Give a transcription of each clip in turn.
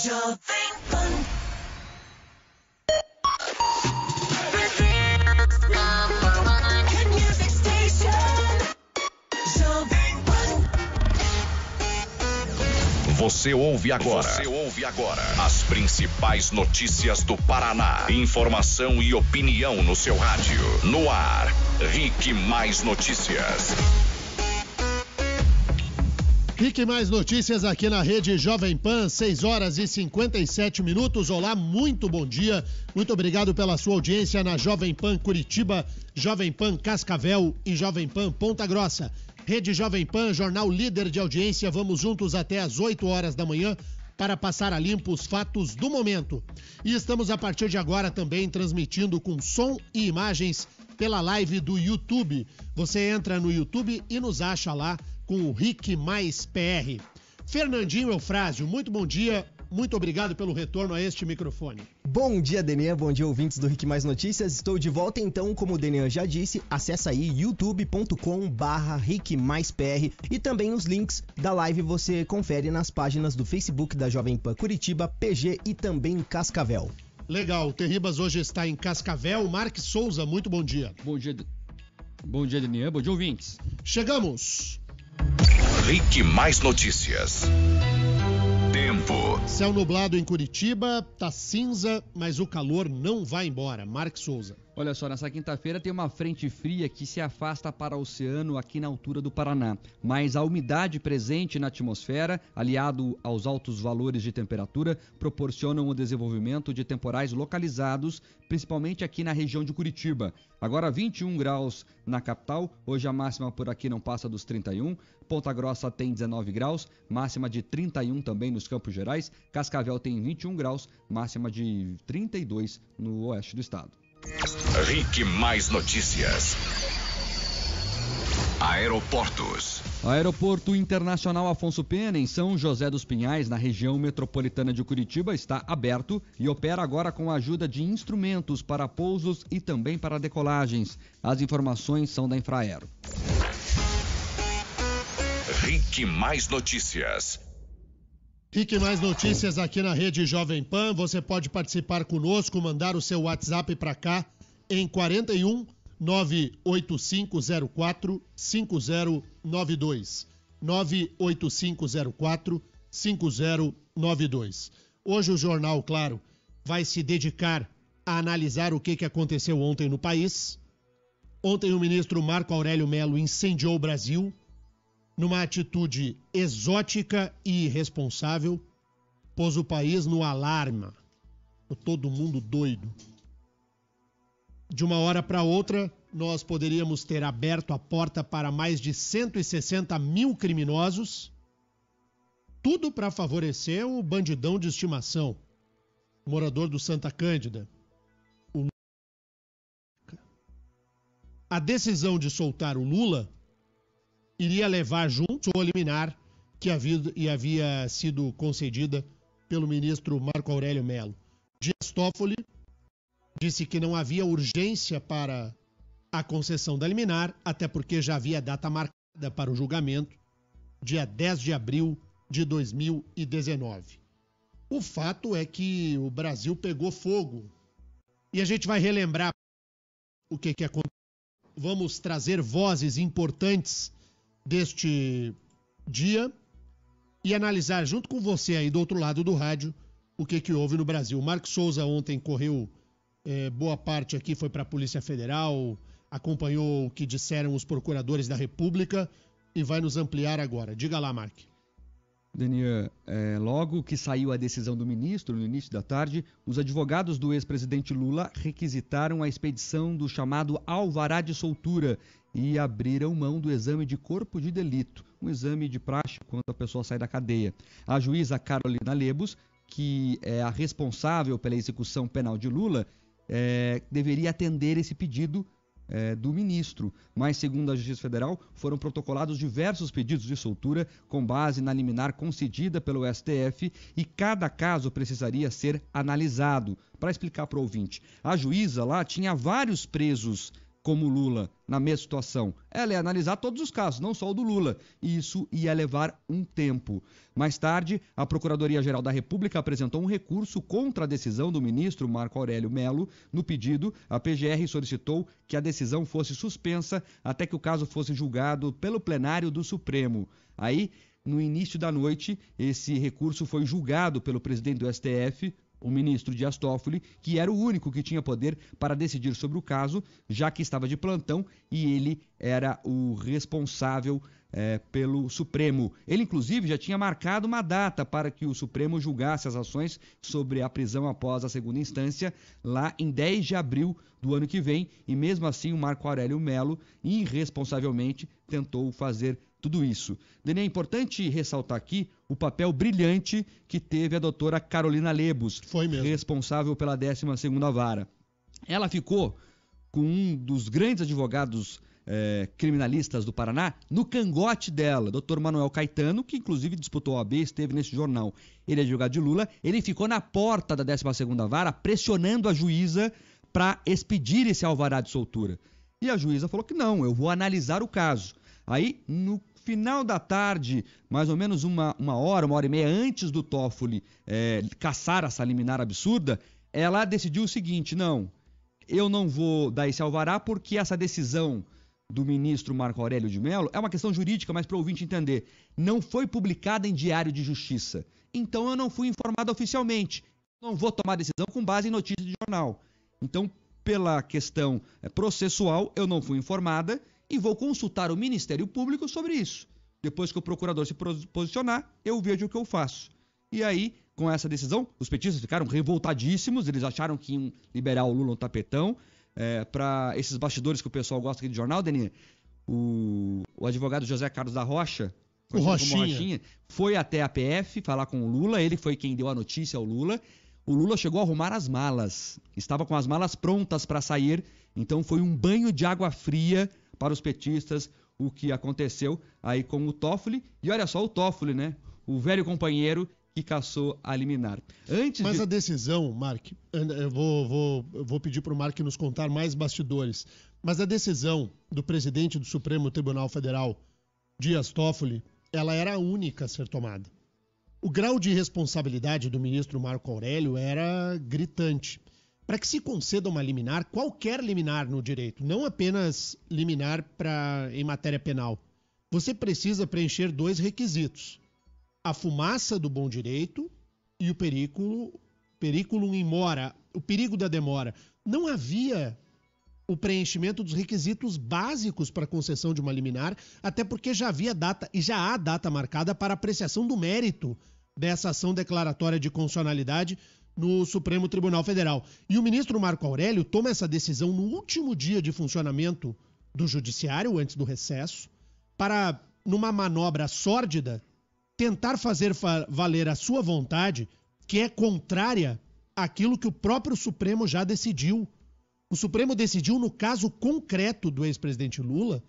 Jovem Pan. Você ouve agora as principais notícias do Paraná. Informação e opinião no seu rádio. No ar, Rick Mais Notícias. Rick Mais Notícias aqui na rede Jovem Pan, 6 horas e 57 minutos. Olá, muito bom dia. Muito obrigado pela sua audiência na Jovem Pan Curitiba, Jovem Pan Cascavel e Jovem Pan Ponta Grossa. Rede Jovem Pan, jornal líder de audiência. Vamos juntos até às 8 horas da manhã para passar a limpo os fatos do momento. E estamos a partir de agora também transmitindo com som e imagens pela live do YouTube. Você entra no YouTube e nos acha lá com o Rick Mais PR. Fernandinho Eufrásio, muito bom dia. Muito obrigado pelo retorno a este microfone. Bom dia, Denian. Bom dia, ouvintes do Rick Mais Notícias. Estou de volta, então, como o Denian já disse, acessa aí youtube.com/rickmaispr e também os links da live você confere nas páginas do Facebook da Jovem Pan Curitiba, PG e também Cascavel. Legal, o Terribas hoje está em Cascavel. Marques Souza, muito bom dia. Bom dia, Denian. Bom dia, ouvintes. Chegamos. Rick Mais Notícias. Tempo. Céu nublado em Curitiba, tá cinza, mas o calor não vai embora. Marques Souza. Olha só, nessa quinta-feira tem uma frente fria que se afasta para o oceano aqui na altura do Paraná. Mas a umidade presente na atmosfera, aliado aos altos valores de temperatura, proporcionam o desenvolvimento de temporais localizados, principalmente aqui na região de Curitiba. Agora 21 graus na capital, hoje a máxima por aqui não passa dos 31. Ponta Grossa tem 19 graus, máxima de 31 também nos Campos Gerais. Cascavel tem 21 graus, máxima de 32 no oeste do estado. Rick Mais Notícias. Aeroportos. Aeroporto Internacional Afonso Pena, em São José dos Pinhais, na região metropolitana de Curitiba, está aberto e opera agora com a ajuda de instrumentos para pousos e também para decolagens. As informações são da Infraero. Rick Mais Notícias. Rick Mais Notícias aqui na rede Jovem Pan. Você pode participar conosco, mandar o seu WhatsApp para cá em 41 98504 5092. 98504 5092. Hoje o jornal, claro, vai se dedicar a analisar o que aconteceu ontem no país. Ontem o ministro Marco Aurélio Mello incendiou o Brasil numa atitude exótica e irresponsável, pôs o país no alarme, todo mundo doido. De uma hora para outra, nós poderíamos ter aberto a porta para mais de 160 mil criminosos, tudo para favorecer o bandidão de estimação, o morador do Santa Cândida. A decisão de soltar o Lula iria levar junto ou liminar que havia sido concedida pelo ministro Marco Aurélio Mello. Dias Toffoli disse que não havia urgência para a concessão da liminar, até porque já havia data marcada para o julgamento, dia 10 de abril de 2019. O fato é que o Brasil pegou fogo e a gente vai relembrar o que aconteceu. Vamos trazer vozes importantes deste dia e analisar junto com você aí do outro lado do rádio o que houve no Brasil. O Marcos Souza ontem correu boa parte aqui, foi para a Polícia Federal, acompanhou o que disseram os procuradores da República e vai nos ampliar agora. Diga lá, Mark. Denian, logo que saiu a decisão do ministro, no início da tarde, os advogados do ex-presidente Lula requisitaram a expedição do chamado alvará de soltura e abriram mão do exame de corpo de delito, um exame de praxe quando a pessoa sai da cadeia. A juíza Carolina Lebos, que é a responsável pela execução penal de Lula, deveria atender esse pedido do ministro, mas segundo a Justiça Federal foram protocolados diversos pedidos de soltura com base na liminar concedida pelo STF e cada caso precisaria ser analisado. Para explicar para o ouvinte, a juíza lá tinha vários presos como Lula na mesma situação. Ela ia analisar todos os casos, não só o do Lula. E isso ia levar um tempo. Mais tarde, a Procuradoria-Geral da República apresentou um recurso contra a decisão do ministro Marco Aurélio Mello. No pedido, a PGR solicitou que a decisão fosse suspensa até que o caso fosse julgado pelo plenário do Supremo. Aí, no início da noite, esse recurso foi julgado pelo presidente do STF, o ministro Dias Toffoli, que era o único que tinha poder para decidir sobre o caso, já que estava de plantão e ele era o responsável pelo Supremo. Ele, inclusive, já tinha marcado uma data para que o Supremo julgasse as ações sobre a prisão após a segunda instância, lá em 10 de abril do ano que vem, e mesmo assim o Marco Aurélio Mello, irresponsavelmente, tentou fazer tudo isso. Deni, é importante ressaltar aqui o papel brilhante que teve a doutora Carolina Lebos, responsável pela 12ª Vara. Ela ficou com um dos grandes advogados criminalistas do Paraná no cangote dela, doutor Manuel Caetano, que inclusive disputou a OAB, esteve nesse jornal. Ele é advogado de Lula, ele ficou na porta da 12ª Vara pressionando a juíza para expedir esse alvará de soltura. E a juíza falou que não, eu vou analisar o caso. Aí, no final da tarde, mais ou menos uma hora e meia antes do Toffoli caçar essa liminar absurda, ela decidiu o seguinte: não, eu não vou dar esse alvará porque essa decisão do ministro Marco Aurélio de Mello é uma questão jurídica, mas para o ouvinte entender, não foi publicada em Diário de Justiça. Então eu não fui informado oficialmente. Não vou tomar decisão com base em notícia de jornal. Então, pela questão processual, eu não fui informada e vou consultar o Ministério Público sobre isso. Depois que o procurador se posicionar, eu vejo o que eu faço. E aí, com essa decisão, os petistas ficaram revoltadíssimos, eles acharam que iam liberar o Lula no tapetão. Para esses bastidores que o pessoal gosta aqui de jornal, Deninha, o advogado José Carlos da Rocha, o Rochinha, foi até a PF falar com o Lula, ele foi quem deu a notícia ao Lula. O Lula chegou a arrumar as malas, estava com as malas prontas para sair, então foi um banho de água fria para os petistas o que aconteceu aí com o Toffoli. E olha só o Toffoli, né? O velho companheiro que caçou a liminar. Mas a decisão, Mark, eu vou pedir para o Mark nos contar mais bastidores, mas a decisão do presidente do Supremo Tribunal Federal, Dias Toffoli, ela era a única a ser tomada. O grau de responsabilidade do ministro Marco Aurélio era gritante. Para que se conceda uma liminar, qualquer liminar no direito, não apenas liminar em matéria penal, você precisa preencher 2 requisitos: a fumaça do bom direito e o periculum in mora, o perigo da demora. Não havia o preenchimento dos requisitos básicos para a concessão de uma liminar, até porque já havia data, e já há data marcada para apreciação do mérito dessa ação declaratória de constitucionalidade no Supremo Tribunal Federal. E o ministro Marco Aurélio toma essa decisão no último dia de funcionamento do Judiciário, antes do recesso, para, numa manobra sórdida, tentar fazer valer a sua vontade, que é contrária àquilo que o próprio Supremo já decidiu. O Supremo decidiu no caso concreto do ex-presidente Lula,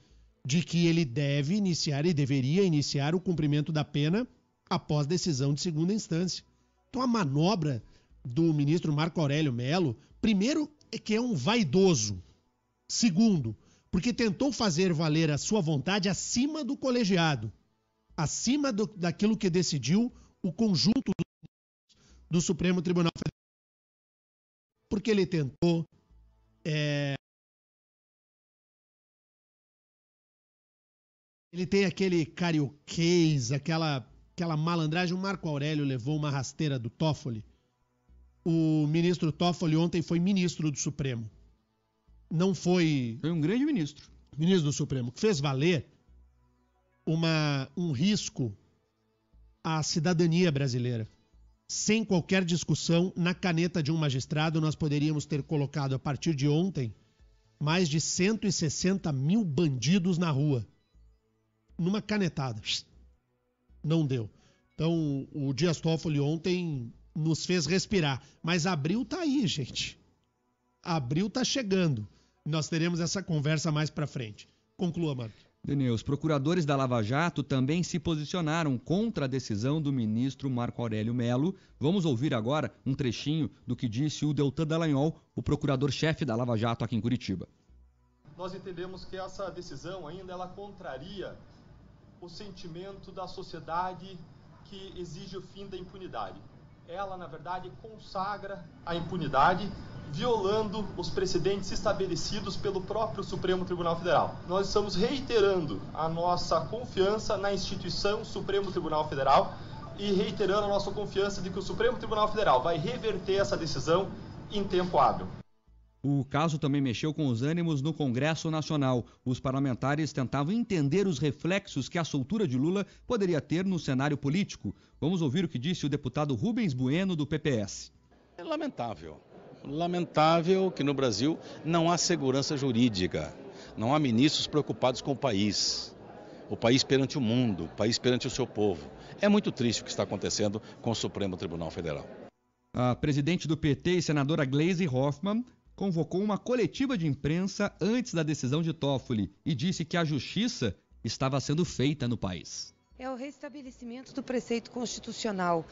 de que ele deve iniciar e deveria iniciar o cumprimento da pena após decisão de segunda instância. Então a manobra do ministro Marco Aurélio Mello, primeiro, é que é um vaidoso. Segundo, porque tentou fazer valer a sua vontade acima do colegiado, acima daquilo que decidiu o conjunto do Supremo Tribunal Federal. Porque ele tentou ele tem aquele carioquês, aquela malandragem. O Marco Aurélio levou uma rasteira do Toffoli. O ministro Toffoli ontem foi ministro do Supremo. Não foi... Foi um grande ministro. Ministro do Supremo, que fez valer um risco à cidadania brasileira. Sem qualquer discussão, na caneta de um magistrado, nós poderíamos ter colocado, a partir de ontem, mais de 160 mil bandidos na rua. Numa canetada. Não deu. Então, o Dias Toffoli ontem nos fez respirar. Mas abril tá aí, gente. Abril tá chegando. Nós teremos essa conversa mais pra frente. Conclua, Marco. Daniel, os procuradores da Lava Jato também se posicionaram contra a decisão do ministro Marco Aurélio Mello. Vamos ouvir agora um trechinho do que disse o Deltan Dallagnol, o procurador-chefe da Lava Jato aqui em Curitiba. nós entendemos que essa decisão ainda ela contraria o sentimento da sociedade que exige o fim da impunidade. Ela, na verdade, consagra a impunidade, violando os precedentes estabelecidos pelo próprio Supremo Tribunal Federal. Nós estamos reiterando a nossa confiança na instituição Supremo Tribunal Federal e reiterando a nossa confiança de que o Supremo Tribunal Federal vai reverter essa decisão em tempo hábil. O caso também mexeu com os ânimos no Congresso Nacional. Os parlamentares tentavam entender os reflexos que a soltura de Lula poderia ter no cenário político. Vamos ouvir o que disse o deputado Rubens Bueno, do PPS. É lamentável. Lamentável que no Brasil não há segurança jurídica. Não há ministros preocupados com o país perante o mundo, o país perante o seu povo. É muito triste o que está acontecendo com o Supremo Tribunal Federal. A presidente do PT e senadora Gleisi Hoffmann convocou uma coletiva de imprensa antes da decisão de Toffoli e disse que a justiça estava sendo feita no país. É o restabelecimento do preceito constitucional,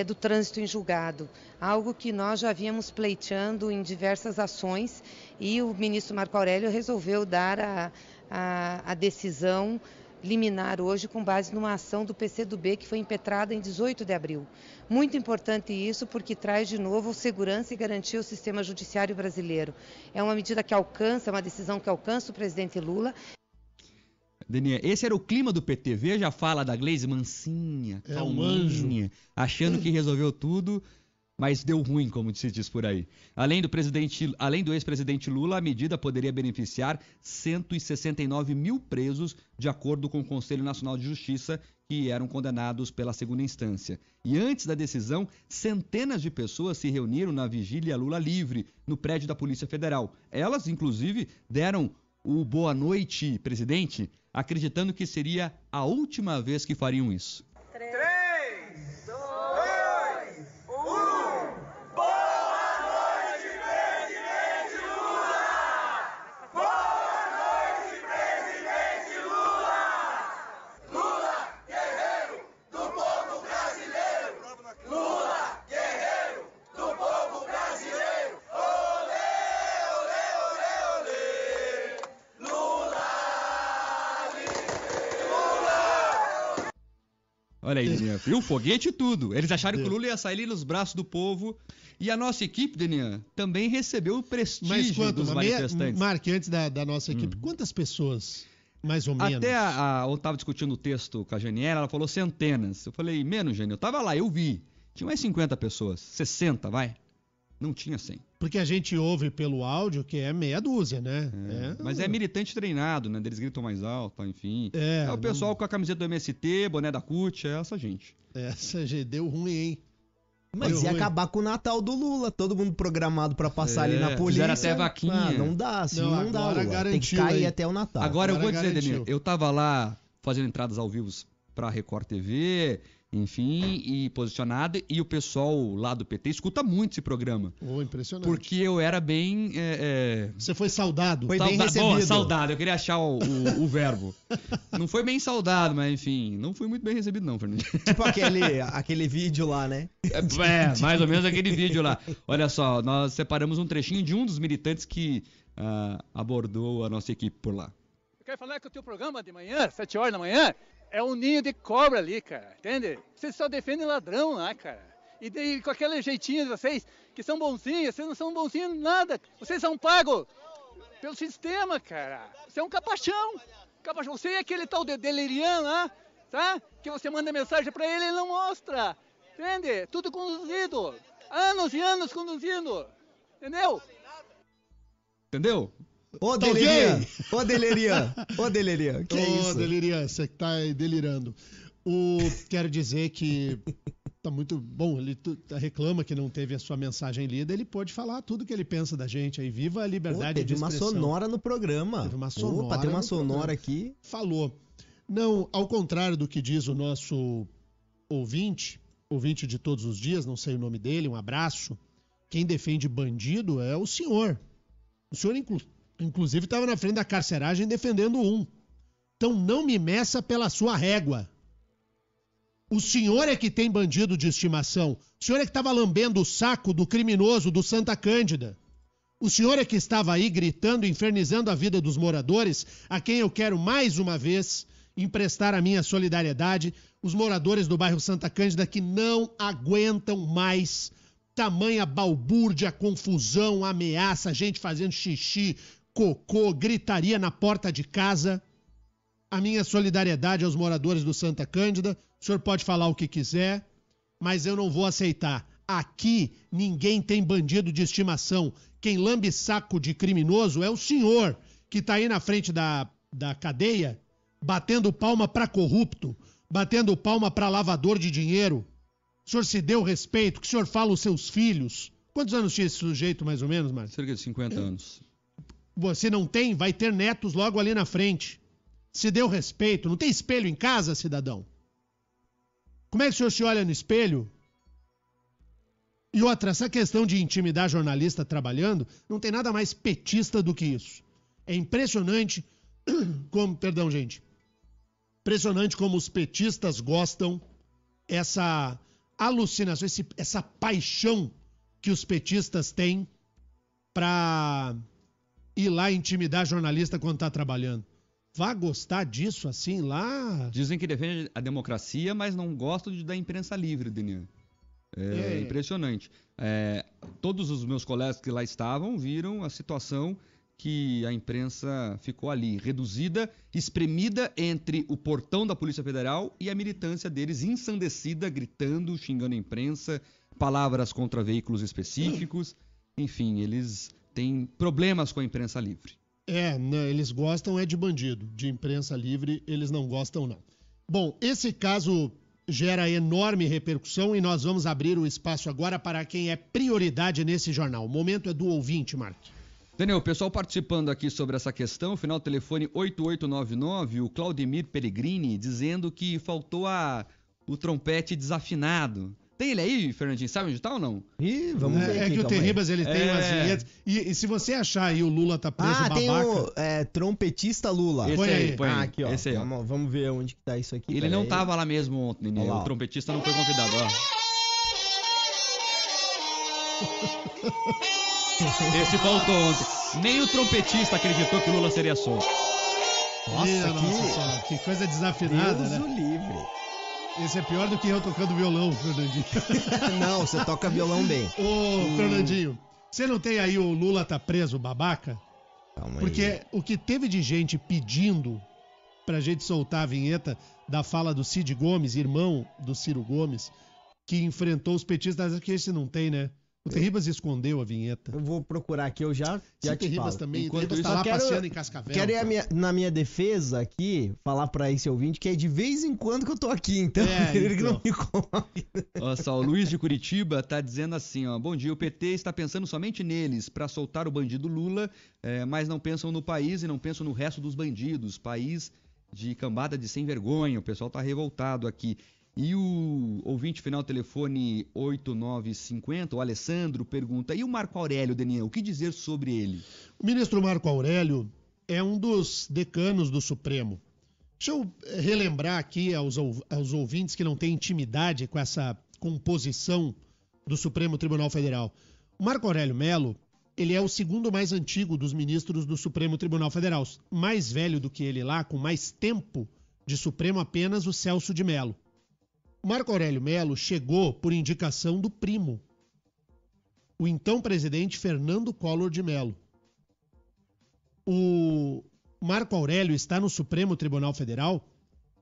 do trânsito em julgado, algo que nós já víamos pleiteando em diversas ações e o ministro Marco Aurélio resolveu dar a decisão liminar hoje com base numa ação do PCdoB que foi impetrada em 18 de abril. Muito importante isso porque traz de novo segurança e garantia ao sistema judiciário brasileiro. É uma medida que alcança, uma decisão que alcança o presidente Lula. Deninha, esse era o clima do PT. Veja a fala da Gleisi mansinha, calminha, achando que resolveu tudo, mas deu ruim, como se diz por aí. Além do ex-presidente Lula, a medida poderia beneficiar 169 mil presos, de acordo com o Conselho Nacional de Justiça, que eram condenados pela segunda instância. E antes da decisão, centenas de pessoas se reuniram na vigília Lula livre, no prédio da Polícia Federal. Elas, inclusive, deram o boa noite, presidente, acreditando que seria a última vez que fariam isso. 3, 2, 1. Boa noite, presidente Lula! Boa noite, presidente Lula! Lula, guerreiro do povo brasileiro! Lula, guerreiro do povo brasileiro! Olê, olê, olê, olê! Lula! Olha aí, Denian, viu? Foguete e tudo. Eles acharam que o Lula ia sair ali nos braços do povo. E a nossa equipe, Denian, também recebeu o prestígio dos manifestantes. Mark, antes da nossa equipe, quantas pessoas, mais ou menos? Até eu estava discutindo o texto com a Janiela, ela falou centenas. Eu falei, menos, Jane, eu estava lá, eu vi. Tinha mais 50 pessoas, 60, vai. Não tinha 100. Porque a gente ouve pelo áudio que é meia dúzia, né? Mas é militante treinado, né? Eles gritam mais alto, enfim. É o pessoal com a camiseta do MST, boné da CUT, é essa gente. Essa gente deu ruim, hein? Mas ia acabar com o Natal do Lula, todo mundo programado pra passar ali na polícia. Fizeram até vaquinha. Não dá, assim não dá, Lula. Garantiu, tem que cair até o Natal. Agora eu vou dizer, Deninho, eu tava lá fazendo entradas ao vivo pra Record TV, enfim, e posicionado, e o pessoal lá do PT escuta muito esse programa. Impressionante. Porque eu era bem... Você foi saudado. Foi bem recebido. Boa, saudado, eu queria achar o verbo. Não foi bem saudado, mas enfim, não fui muito bem recebido não, Fernando. Tipo aquele vídeo lá, né? Mais ou menos aquele vídeo lá. Olha só, nós separamos um trechinho de um dos militantes que abordou a nossa equipe por lá. Eu quero falar que o teu programa de manhã, 7 horas da manhã, é um ninho de cobra ali, cara, entende? Vocês só defendem ladrão lá, cara. E daí, com aquele jeitinho de vocês, que são bonzinhos, vocês não são bonzinhos nada. Vocês são pagos pelo sistema, cara. Você é um capachão. Você é aquele tal de deliriano lá, tá? Que você manda mensagem pra ele e ele não mostra. Entende? Tudo conduzido. Anos e anos conduzindo. Entendeu? Entendeu? Ô, Delirian! Ô, Delirian! Ô, Delirian! Que é isso? Ô, Delirian, você que tá delirando. Quero dizer que tá muito bom, ele reclama que não teve a sua mensagem lida, ele pode falar tudo que ele pensa da gente aí. Viva a liberdade de expressão. Teve uma sonora no programa. Teve uma sonora. Opa, tem uma sonora aqui. Falou. Não, ao contrário do que diz o nosso ouvinte de todos os dias, não sei o nome dele, um abraço. Quem defende bandido é o senhor. O senhor, inclusive, estava na frente da carceragem defendendo um. Então não me meça pela sua régua. O senhor é que tem bandido de estimação. O senhor é que estava lambendo o saco do criminoso do Santa Cândida. O senhor é que estava aí gritando, infernizando a vida dos moradores, a quem eu quero mais uma vez emprestar a minha solidariedade, os moradores do bairro Santa Cândida que não aguentam mais tamanha balbúrdia, confusão, ameaça, gente fazendo xixi, cocô, gritaria na porta de casa. A minha solidariedade aos moradores do Santa Cândida. O senhor pode falar o que quiser, mas eu não vou aceitar. Aqui ninguém tem bandido de estimação. Quem lambe saco de criminoso é o senhor, que está aí na frente da cadeia, batendo palma para corrupto, batendo palma para lavador de dinheiro. O senhor se deu respeito, que o senhor fala aos seus filhos. Quantos anos tinha esse sujeito, mais ou menos, Márcio? Cerca de 50 anos. Você não tem, vai ter netos logo ali na frente. Se deu respeito. Não tem espelho em casa, cidadão? Como é que o senhor se olha no espelho? E outra, essa questão de intimidar jornalista trabalhando, não tem nada mais petista do que isso. É impressionante como, perdão, gente, impressionante como os petistas gostam, essa alucinação, essa paixão que os petistas têm pra ir lá intimidar jornalista quando tá trabalhando. Vá gostar disso assim lá? Dizem que defende a democracia, mas não gostam da imprensa livre, Daniel. É impressionante. Todos os meus colegas que lá estavam viram a situação que a imprensa ficou ali, reduzida, espremida entre o portão da Polícia Federal e a militância deles, ensandecida, gritando, xingando a imprensa, palavras contra veículos específicos. Enfim, eles têm problemas com a imprensa livre. Eles gostam de bandido. De imprensa livre, eles não gostam, não. Bom, esse caso gera enorme repercussão e nós vamos abrir o espaço agora para quem é prioridade nesse jornal. O momento é do ouvinte, Marcos. Daniel, o pessoal participando aqui sobre essa questão, final do telefone 8899, o Claudemir Pellegrini, dizendo que faltou o trompete desafinado. Tem ele aí, Fernandinho? Sabe onde tá ou não? Vamos ver aqui, que o Terribas, ele tem umas vinhetas. E se você achar aí o Lula tá preso, babaca... tem o trompetista Lula. Esse aí, põe aí. Aqui, ó. Esse aí, ó. Vamos ver onde que tá isso aqui. Ele não tava lá mesmo ontem, né? O trompetista não foi convidado, ó. Esse faltou ontem. Nem o trompetista acreditou que o Lula seria solto. Nossa, que coisa desafinada, Deus né? o livre. Esse é pior do que eu tocando violão, Fernandinho. Não, você toca violão bem. Ô, Fernandinho, você não tem aí o Lula tá preso, babaca? Calma aí. Porque o que teve de gente pedindo pra gente soltar a vinheta da fala do Cid Gomes, irmão do Ciro Gomes, que enfrentou os petistas, que esse não tem, né? O Terribas escondeu a vinheta. Eu vou procurar aqui, eu já te Terribas falo. também. Enquanto Terribas tá lá passeando em Cascavel. Quero ir na minha defesa aqui, falar pra esse ouvinte que é de vez em quando que eu tô aqui, então ele então. não me convida. Olha só, o Luiz de Curitiba tá dizendo assim, ó, bom dia, o PT está pensando somente neles para soltar o bandido Lula, mas não pensam no país e não pensam no resto dos bandidos, país de cambada de sem vergonha, o pessoal tá revoltado aqui. E o ouvinte final telefone 8950, o Alessandro, pergunta, e o Marco Aurélio, Daniel, o que dizer sobre ele? O ministro Marco Aurélio é um dos decanos do Supremo. Deixa eu relembrar aqui aos ouvintes que não têm intimidade com essa composição do Supremo Tribunal Federal. O Marco Aurélio Melo, ele é o segundo mais antigo dos ministros do Supremo Tribunal Federal. Mais velho do que ele lá, com mais tempo de Supremo, apenas o Celso de Mello. Marco Aurélio Melo chegou por indicação do primo, o então presidente Fernando Collor de Mello. O Marco Aurélio está no Supremo Tribunal Federal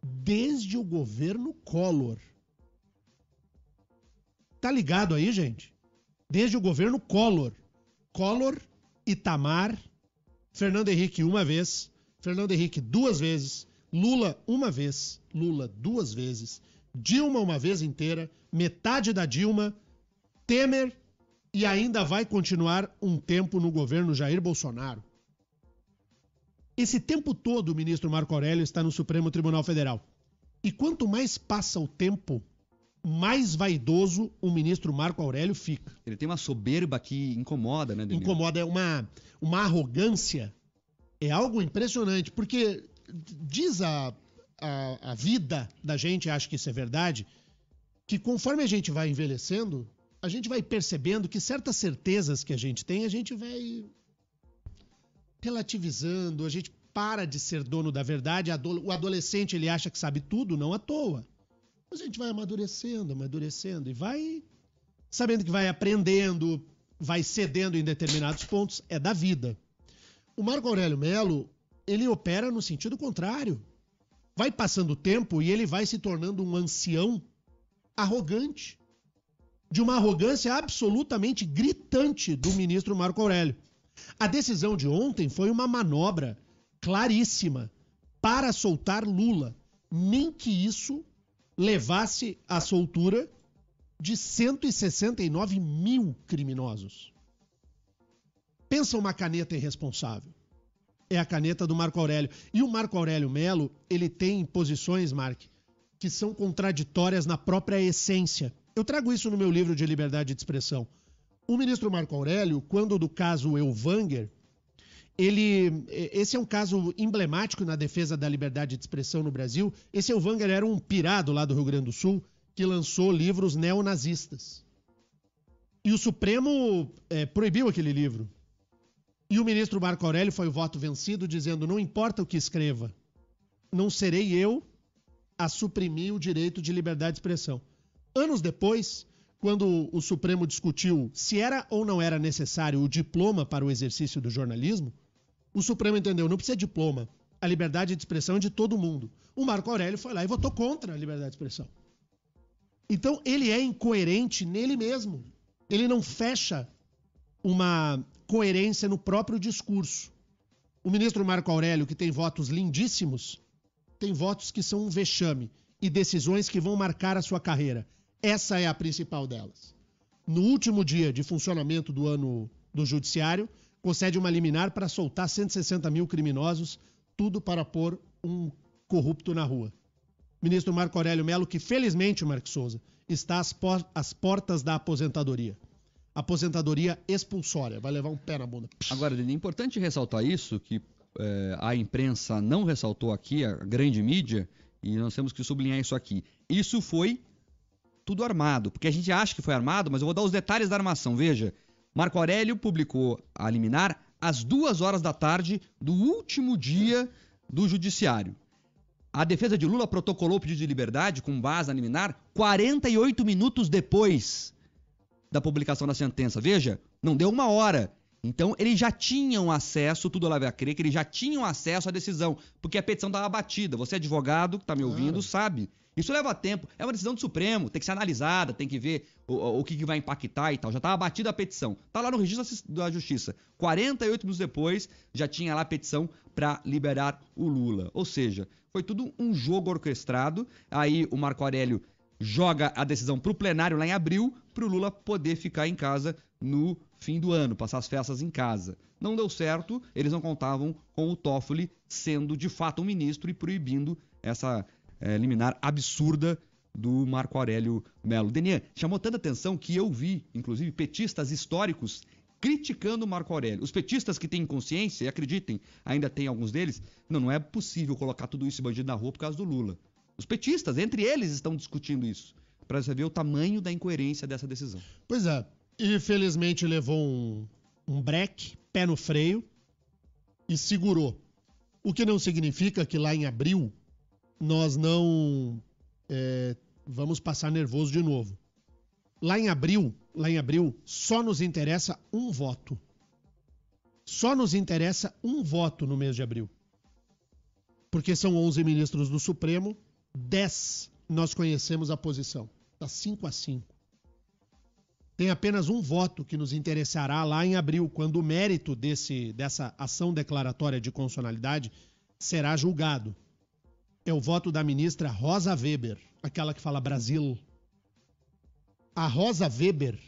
desde o governo Collor. Tá ligado aí, gente? Desde o governo Collor. Collor, Itamar, Fernando Henrique uma vez, Fernando Henrique duas vezes, Lula uma vez, Lula duas vezes, Dilma uma vez inteira, metade da Dilma, Temer e ainda vai continuar um tempo no governo Jair Bolsonaro. Esse tempo todo o ministro Marco Aurélio está no Supremo Tribunal Federal. E quanto mais passa o tempo, mais vaidoso o ministro Marco Aurélio fica. Ele tem uma soberba que incomoda, né, Daniel? Incomoda, é uma arrogância. É algo impressionante, porque diz a vida da gente, acho que isso é verdade, que conforme a gente vai envelhecendo, a gente vai percebendo que certas certezas que a gente tem, a gente vai relativizando, a gente para de ser dono da verdade. O adolescente, ele acha que sabe tudo, não à toa. Mas a gente vai amadurecendo e vai sabendo que vai aprendendo, vai cedendo em determinados pontos, é da vida. O Marco Aurélio Mello, ele opera no sentido contrário. Vai passando o tempo e ele vai se tornando um ancião arrogante, de uma arrogância absolutamente gritante do ministro Marco Aurélio. A decisão de ontem foi uma manobra claríssima para soltar Lula, nem que isso levasse à soltura de 169 mil criminosos. Pensa uma caneta irresponsável. É a caneta do Marco Aurélio. E o Marco Aurélio Mello, ele tem posições, Mark, que são contraditórias na própria essência. Eu trago isso no meu livro de liberdade de expressão. O ministro Marco Aurélio, quando do caso Elvanger, esse é um caso emblemático na defesa da liberdade de expressão no Brasil. Esse Elvanger era um pirado lá do Rio Grande do Sul que lançou livros neonazistas. E o Supremo proibiu aquele livro. E o ministro Marco Aurélio foi o voto vencido, dizendo: não importa o que escreva, não serei eu a suprimir o direito de liberdade de expressão. Anos depois, quando o Supremo discutiu se era ou não era necessário o diploma para o exercício do jornalismo, o Supremo entendeu: não precisa de diploma, a liberdade de expressão é de todo mundo. O Marco Aurélio foi lá e votou contra a liberdade de expressão. Então, ele é incoerente nele mesmo. Ele não fecha uma coerência no próprio discurso. O ministro Marco Aurélio, que tem votos lindíssimos, tem votos que são um vexame e decisões que vão marcar a sua carreira. Essa é a principal delas. No último dia de funcionamento do ano do Judiciário, concede uma liminar para soltar 160 mil criminosos, tudo para pôr um corrupto na rua. Ministro Marco Aurélio Mello, que felizmente, Marco Souza, está às portas da aposentadoria. Aposentadoria expulsória, vai levar um pé na bunda. Agora, é importante ressaltar isso, que a imprensa não ressaltou aqui, a grande mídia, e nós temos que sublinhar isso aqui. Isso foi tudo armado, porque a gente acha que foi armado, mas eu vou dar os detalhes da armação. Veja, Marco Aurélio publicou a liminar às 2h da tarde do último dia do Judiciário. A defesa de Lula protocolou o pedido de liberdade com base na liminar 48 minutos depois da publicação da sentença. Veja, não deu 1 hora. Então, eles já tinham acesso, tudo leva a crer que eles já tinham acesso à decisão, porque a petição estava batida. Você, advogado que está me ouvindo, sabe. Isso leva tempo. É uma decisão do Supremo, tem que ser analisada, tem que ver o que vai impactar e tal. Já estava batida a petição. Está lá no registro da Justiça. 48 minutos depois, já tinha lá a petição para liberar o Lula. Ou seja, foi tudo um jogo orquestrado. Aí o Marco Aurélio joga a decisão para o plenário lá em abril, para o Lula poder ficar em casa no fim do ano, passar as festas em casa. Não deu certo, eles não contavam com o Toffoli sendo de fato um ministro e proibindo essa liminar absurda do Marco Aurélio Mello. Denian, chamou tanta atenção que eu vi, inclusive, petistas históricos criticando o Marco Aurélio. Os petistas que têm consciência, e acreditem, ainda tem alguns deles, não é possível colocar tudo isso bandido na rua por causa do Lula. Os petistas, entre eles, estão discutindo isso, para você ver o tamanho da incoerência dessa decisão. Pois é, infelizmente levou um breque, pé no freio, e segurou. O que não significa que lá em abril nós não vamos passar nervoso de novo. Lá em abril, só nos interessa um voto. Só nos interessa um voto no mês de abril. Porque são 11 ministros do Supremo, 10 nós conhecemos a posição. Está 5-5. Tem apenas um voto que nos interessará lá em abril, quando o mérito dessa ação declaratória de constitucionalidade será julgado. É o voto da ministra Rosa Weber, aquela que fala Brasil. A Rosa Weber,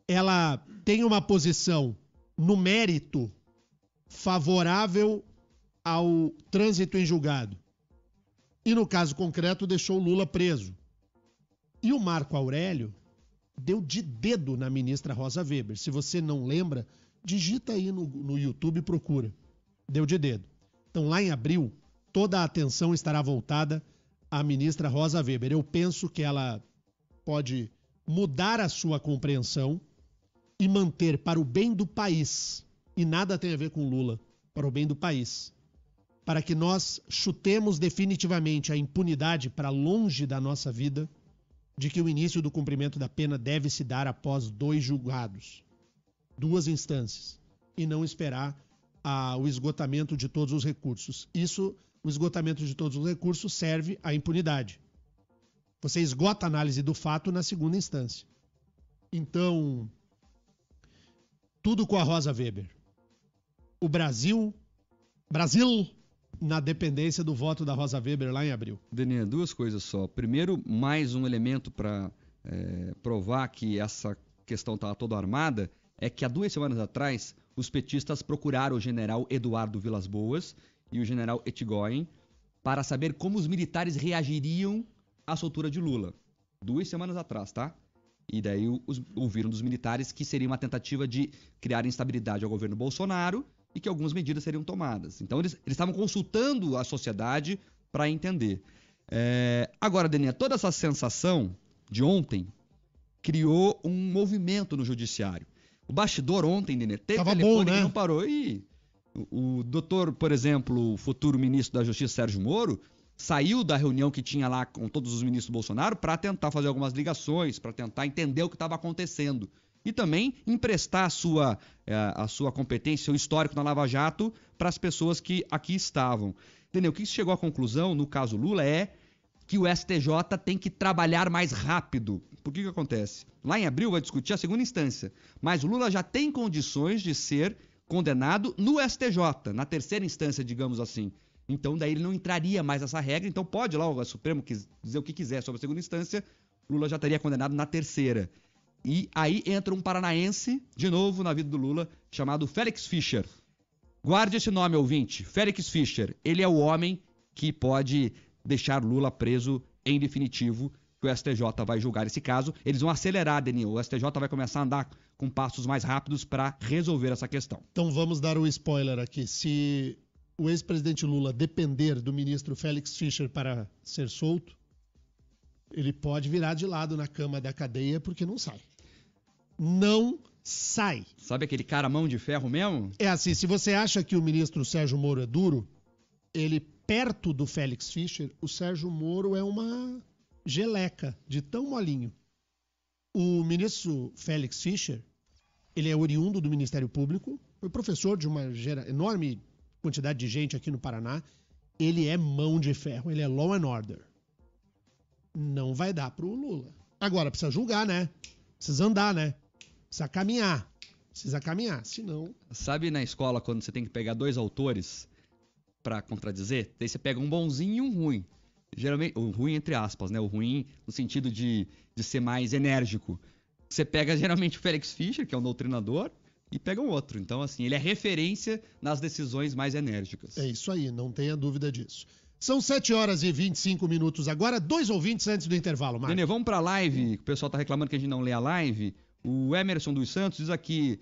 ela tem uma posição no mérito favorável ao trânsito em julgado. E no caso concreto deixou Lula preso. E o Marco Aurélio deu de dedo na ministra Rosa Weber. Se você não lembra, digita aí no YouTube e procura. Deu de dedo. Então lá em abril, toda a atenção estará voltada à ministra Rosa Weber. Eu penso que ela pode mudar a sua compreensão e manter para o bem do país, e nada tem a ver com Lula, para o bem do país, para que nós chutemos definitivamente a impunidade para longe da nossa vida, de que o início do cumprimento da pena deve se dar após 2 julgados, 2 instâncias, e não esperar o esgotamento de todos os recursos. O esgotamento de todos os recursos serve à impunidade. Você esgota a análise do fato na segunda instância. Então, tudo com a Rosa Weber. O Brasil na dependência do voto da Rosa Weber lá em abril. Denê, 2 coisas só. Primeiro, mais um elemento para provar que essa questão estava toda armada, é que há 2 semanas atrás, os petistas procuraram o general Eduardo Vilas Boas e o general Etigoyen para saber como os militares reagiriam à soltura de Lula. 2 semanas atrás, tá? E daí ouviram dos militares que seria uma tentativa de criar instabilidade ao governo Bolsonaro e que algumas medidas seriam tomadas. Então eles estavam consultando a sociedade para entender. Agora, Denê, toda essa sensação de ontem criou um movimento no judiciário. O bastidor ontem, Denê, teve telefone que não parou. E o doutor, por exemplo, o futuro ministro da Justiça, Sérgio Moro, saiu da reunião que tinha lá com todos os ministros do Bolsonaro para tentar fazer algumas ligações, para tentar entender o que estava acontecendo. E também emprestar a sua competência, seu histórico na Lava Jato para as pessoas que aqui estavam. Entendeu? O que chegou à conclusão, no caso Lula, é que o STJ tem que trabalhar mais rápido. Por que acontece? Lá em abril vai discutir a segunda instância, mas o Lula já tem condições de ser condenado no STJ, na terceira instância, digamos assim. Então, daí ele não entraria mais nessa regra. Então, pode lá o Supremo dizer o que quiser sobre a segunda instância, Lula já estaria condenado na terceira. E aí entra um paranaense, de novo na vida do Lula, chamado Félix Fischer. Guarde esse nome, ouvinte. Félix Fischer. Ele é o homem que pode deixar Lula preso em definitivo, que o STJ vai julgar esse caso. Eles vão acelerar, Denil. O STJ vai começar a andar com passos mais rápidos para resolver essa questão. Então vamos dar um spoiler aqui. Se o ex-presidente Lula depender do ministro Félix Fischer para ser solto, ele pode virar de lado na cama da cadeia porque não sai. Não sai. Sabe aquele cara mão de ferro mesmo? É assim, se você acha que o ministro Sérgio Moro é duro, ele perto do Félix Fischer, o Sérgio Moro é uma geleca de tão molinho. O ministro Félix Fischer, ele é oriundo do Ministério Público, foi professor de uma enorme quantidade de gente aqui no Paraná. Ele é mão de ferro, ele é law and order. Não vai dar pro Lula. Agora, precisa julgar, né? Precisa andar, né? Precisa caminhar, senão... Sabe na escola quando você tem que pegar 2 autores pra contradizer? Daí você pega um bonzinho e um ruim. Geralmente, o ruim entre aspas, né? O ruim no sentido de ser mais enérgico. Você pega geralmente o Félix Fischer, que é um doutrinador, e pega um outro. Então, assim, ele é referência nas decisões mais enérgicas. É isso aí, não tenha dúvida disso. São 7h25 agora, 2 ouvintes antes do intervalo, Marcos. Nenê, vamos pra live, o pessoal tá reclamando que a gente não lê a live. O Emerson dos Santos diz aqui,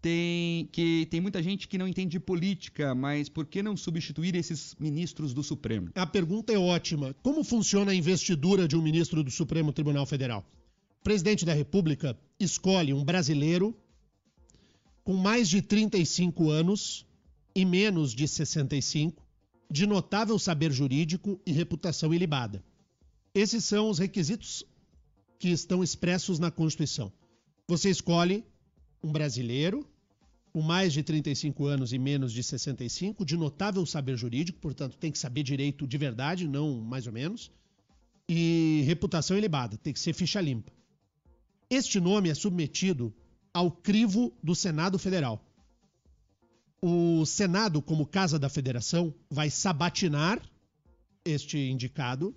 tem muita gente que não entende de política, mas por que não substituir esses ministros do Supremo? A pergunta é ótima. Como funciona a investidura de um ministro do Supremo Tribunal Federal? O presidente da República escolhe um brasileiro com mais de 35 anos e menos de 65, de notável saber jurídico e reputação ilibada. Esses são os requisitos que estão expressos na Constituição. Você escolhe um brasileiro com mais de 35 anos e menos de 65, de notável saber jurídico, portanto tem que saber direito de verdade, não mais ou menos, e reputação ilibada, tem que ser ficha limpa. Este nome é submetido ao crivo do Senado Federal. O Senado, como Casa da Federação, vai sabatinar este indicado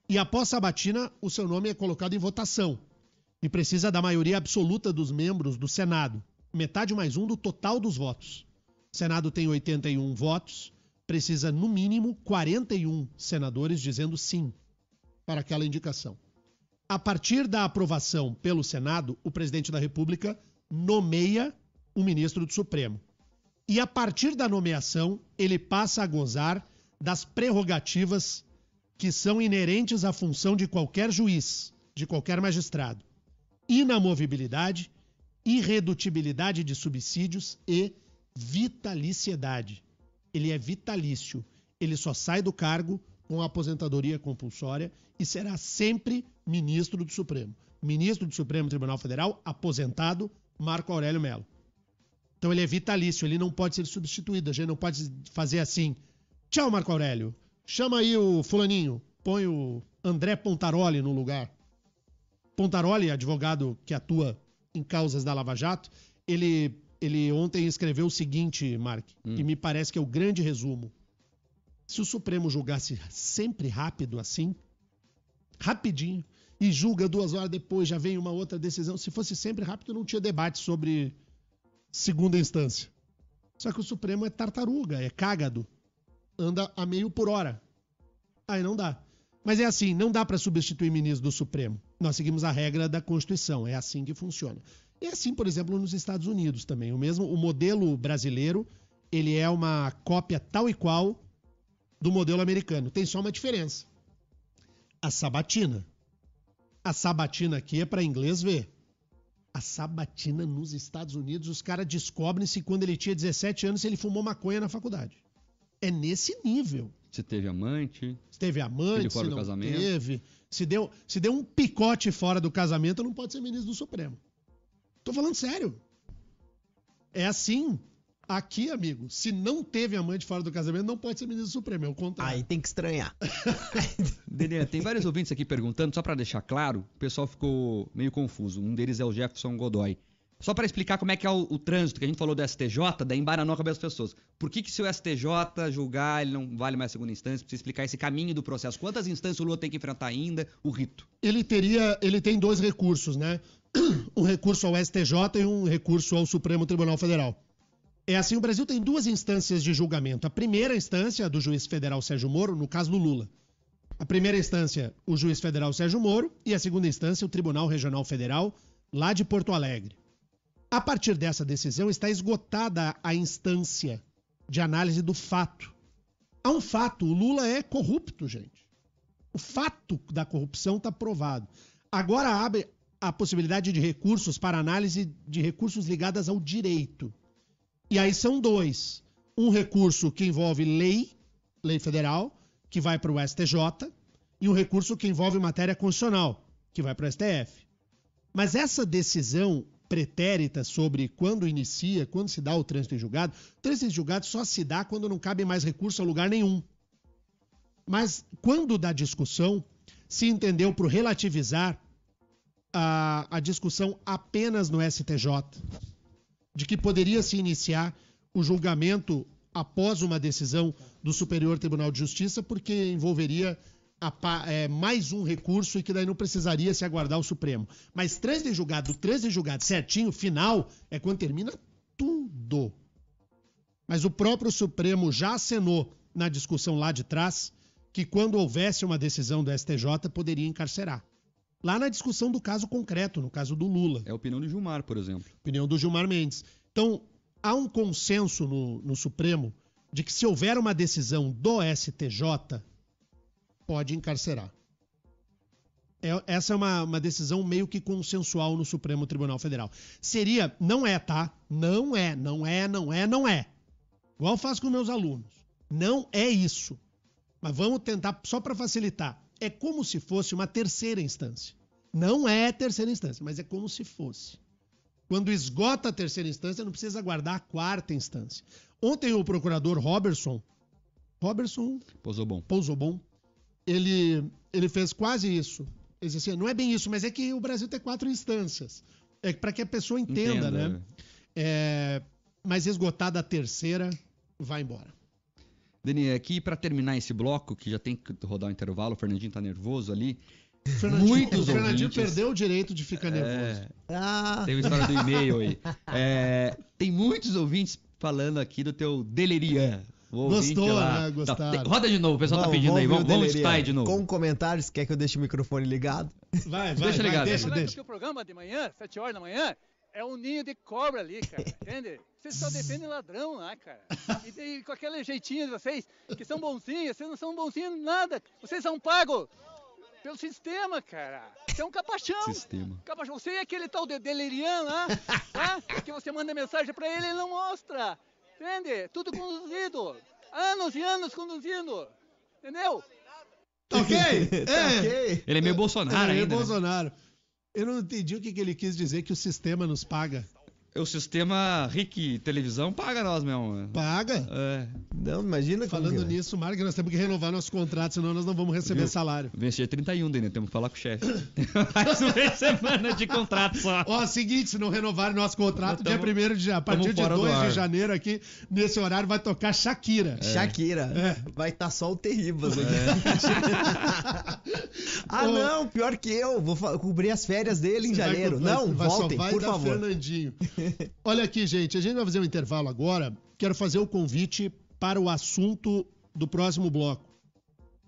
e após sabatina o seu nome é colocado em votação e precisa da maioria absoluta dos membros do Senado, metade mais um do total dos votos. O Senado tem 81 votos, precisa no mínimo 41 senadores dizendo sim para aquela indicação. A partir da aprovação pelo Senado, o presidente da República nomeia o ministro do Supremo. E a partir da nomeação, ele passa a gozar das prerrogativas que são inerentes à função de qualquer juiz, de qualquer magistrado: inamovibilidade, irredutibilidade de subsídios e vitaliciedade. Ele é vitalício. Ele só sai do cargo com a aposentadoria compulsória e será sempre ministro do Supremo. Ministro do Supremo Tribunal Federal, aposentado, Marco Aurélio Mello. Então ele é vitalício, ele não pode ser substituído. A gente não pode fazer assim: tchau, Marco Aurélio, chama aí o fulaninho, põe o André Pontaroli no lugar. Pontaroli, advogado que atua em causas da Lava Jato, ele ontem escreveu o seguinte, Mark, e me parece que é o grande resumo. Se o Supremo julgasse sempre rápido assim, rapidinho, e julga 2 horas depois, já vem uma outra decisão, se fosse sempre rápido, não tinha debate sobre segunda instância. Só que o Supremo é tartaruga, é cágado, anda a meio por hora. Aí não dá. Mas é assim, não dá para substituir ministro do Supremo. Nós seguimos a regra da Constituição, é assim que funciona. É assim, por exemplo, nos Estados Unidos também. O modelo brasileiro, ele é uma cópia tal e qual do modelo americano. Tem só uma diferença. A sabatina. A sabatina aqui é para inglês ver. A sabatina nos Estados Unidos, os caras descobrem se quando ele tinha 17 anos, se ele fumou maconha na faculdade. É nesse nível. Se teve amante. Se teve amante, fora se do não casamento. teve. Se deu um picote fora do casamento, não pode ser ministro do Supremo. Tô falando sério. É assim. Aqui, amigo, se não teve amante fora do casamento, não pode ser ministro do Supremo, é o contrário. Aí tem que estranhar. Denê, tem vários ouvintes aqui perguntando, só para deixar claro, o pessoal ficou meio confuso. Um deles é o Jefferson Godoy. Só para explicar como é que é o trânsito, que a gente falou do STJ, daí embaranou a cabeça das pessoas. Por que se o STJ julgar, ele não vale mais segunda instância? Precisa explicar esse caminho do processo. Quantas instâncias o Lula tem que enfrentar ainda? O rito. Ele tem 2 recursos, né? Um recurso ao STJ e um recurso ao Supremo Tribunal Federal. É assim, o Brasil tem 2 instâncias de julgamento. A primeira instância, a do juiz federal Sérgio Moro, no caso do Lula. A primeira instância, o juiz federal Sérgio Moro, e a segunda instância, o Tribunal Regional Federal, lá de Porto Alegre. A partir dessa decisão, está esgotada a instância de análise do fato. Há um fato, o Lula é corrupto, gente. O fato da corrupção está provado. Agora abre a possibilidade de recursos para análise de recursos ligados ao direito. E aí são 2. Um recurso que envolve lei federal, que vai para o STJ, e um recurso que envolve matéria constitucional, que vai para o STF. Mas essa decisão pretérita sobre quando inicia, quando se dá o trânsito em julgado, o trânsito em julgado só se dá quando não cabe mais recurso a lugar nenhum. Mas quando da discussão, se entendeu por relativizar a discussão apenas no STJ, de que poderia se iniciar o julgamento após uma decisão do Superior Tribunal de Justiça, porque envolveria mais um recurso e que daí não precisaria se aguardar o Supremo. Mas trânsito em julgado certinho, final, é quando termina tudo. Mas o próprio Supremo já acenou na discussão lá de trás que quando houvesse uma decisão do STJ poderia encarcerar. Lá na discussão do caso concreto, no caso do Lula. É a opinião do Gilmar, por exemplo. Opinião do Gilmar Mendes. Então, há um consenso no Supremo de que se houver uma decisão do STJ, pode encarcerar. Essa é uma decisão meio que consensual no Supremo Tribunal Federal. Seria, não é, tá? Não é. Igual eu faço com meus alunos. Não é isso. Mas vamos tentar, só para facilitar. É como se fosse uma terceira instância. Não é terceira instância, mas é como se fosse. Quando esgota a terceira instância, não precisa aguardar a 4ª instância. Ontem o procurador Robertson Pousobon, ele fez quase isso. Ele disse assim, não é bem isso, mas é que o Brasil tem 4 instâncias. É para que a pessoa entenda, né? Mas esgotada a terceira, vai embora. Dani, aqui para terminar esse bloco, que já tem que rodar o intervalo, o Fernandinho tá nervoso ali. O Fernandinho perdeu o direito de ficar nervoso. Tem uma história do e-mail aí. Tem muitos ouvintes falando aqui do teu Delirian. Gostou, né? Gostaram. Roda de novo, o pessoal tá pedindo aí. Vamos escutar aí de novo. Com comentários, quer que eu deixe o microfone ligado? Vai, deixa ligado. Deixa. O programa de manhã, 7 horas da manhã, é um ninho de cobra ali, cara. Entende? Vocês só defendem ladrão lá, cara. E com aquele jeitinho de vocês, que são bonzinhos, vocês não são bonzinhos nada. Vocês são pagos. Pelo sistema, cara. Você é um capachão. Sistema. Capachão. Você é aquele tal de Delirian lá, tá? Que você manda mensagem pra ele e ele não mostra. Entende? Tudo conduzido. Anos e anos conduzindo. Entendeu? Ok? Ok. Ele é meio Bolsonaro ainda. Bolsonaro. Eu não entendi o que ele quis dizer que o sistema nos paga. O sistema RIC Televisão paga nós mesmo. Paga? É. Não, imagina como Falando que é. nisso, Marco, nós temos que renovar nosso contrato, senão nós não vamos receber salário. Vencer 31, Daniel. Temos que falar com o chefe. Mais uma semana de contrato só. Ó, seguinte, se não renovar nosso contrato, dia 1º de a partir de fora do 2 de ar. janeiro aqui, nesse horário, vai tocar Shakira. Shakira. Vai estar só o Terribas aqui. Não, pior que eu. Vou cobrir as férias dele em janeiro. Voltem, só vai por dar favor. Fernandinho. Olha aqui, gente, a gente vai fazer um intervalo agora. Quero fazer o convite para o assunto do próximo bloco.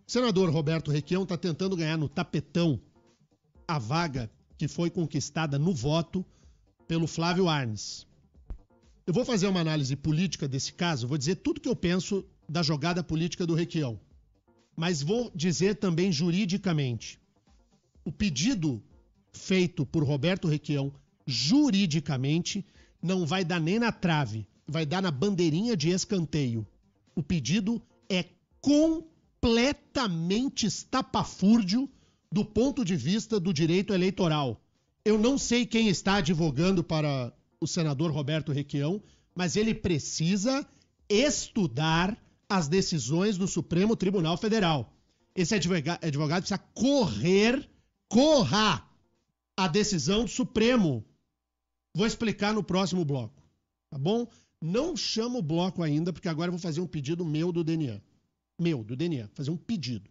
O senador Roberto Requião está tentando ganhar no tapetão a vaga que foi conquistada no voto pelo Flávio Arnes. Eu vou fazer uma análise política desse caso, vou dizer tudo que eu penso da jogada política do Requião, mas vou dizer também juridicamente. O pedido feito por Roberto Requião, juridicamente, não vai dar nem na trave, vai dar na bandeirinha de escanteio. O pedido é completamente estapafúrdio do ponto de vista do direito eleitoral. Eu não sei quem está advogando para o senador Roberto Requião, mas ele precisa estudar as decisões do Supremo Tribunal Federal. Esse advogado precisa corra a decisão do Supremo. Vou explicar no próximo bloco, tá bom? Não chamo o bloco ainda, porque agora eu vou fazer um pedido meu do Denian. Fazer um pedido.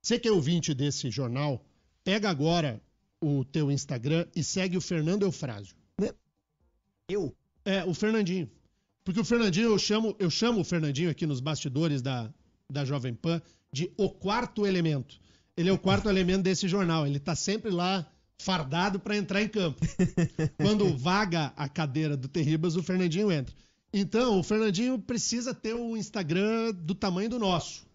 Você que é ouvinte desse jornal, pega agora o teu Instagram e segue o Fernando Eufrásio. Eu? O Fernandinho. Porque o Fernandinho, eu chamo o Fernandinho aqui nos bastidores da Jovem Pan de o quarto elemento. Ele é o quarto elemento desse jornal. Ele tá sempre lá fardado para entrar em campo. Quando vaga a cadeira do Terribas, o Fernandinho entra. Então, o Fernandinho precisa ter o Instagram do tamanho do nosso.